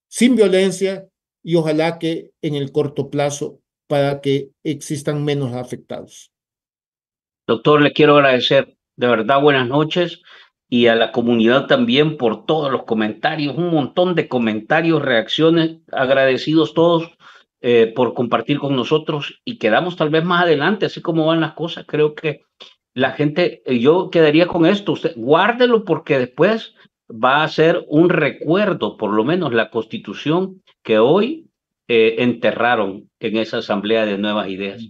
sin violencia y ojalá que en el corto plazo para que existan menos afectados. Doctor, le quiero agradecer de verdad buenas noches y a la comunidad también por todos los comentarios, un montón de comentarios, reacciones, agradecidos todos por compartir con nosotros y quedamos tal vez más adelante, así como van las cosas. Creo que la gente, yo quedaría con esto, usted guárdelo porque después va a ser un recuerdo, por lo menos la constitución que hoy enterraron en esa asamblea de nuevas ideas.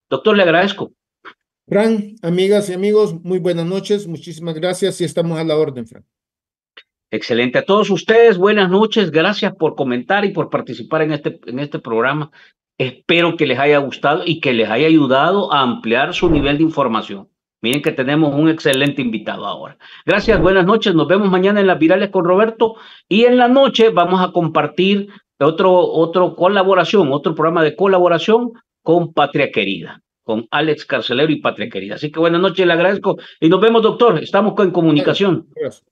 Doctor, le agradezco. Fran, amigas y amigos, muy buenas noches, muchísimas gracias y estamos a la orden, Fran. Excelente. A todos ustedes, buenas noches. Gracias por comentar y por participar en este programa. Espero que les haya gustado y que les haya ayudado a ampliar su nivel de información. Miren que tenemos un excelente invitado ahora. Gracias, buenas noches. Nos vemos mañana en las virales con Roberto y en la noche vamos a compartir otro colaboración, otro programa de colaboración con Patria Querida, con Alex Carcelero y Patria Querida. Así que buenas noches, le agradezco y nos vemos, doctor. Estamos en Vale, comunicación. gracias.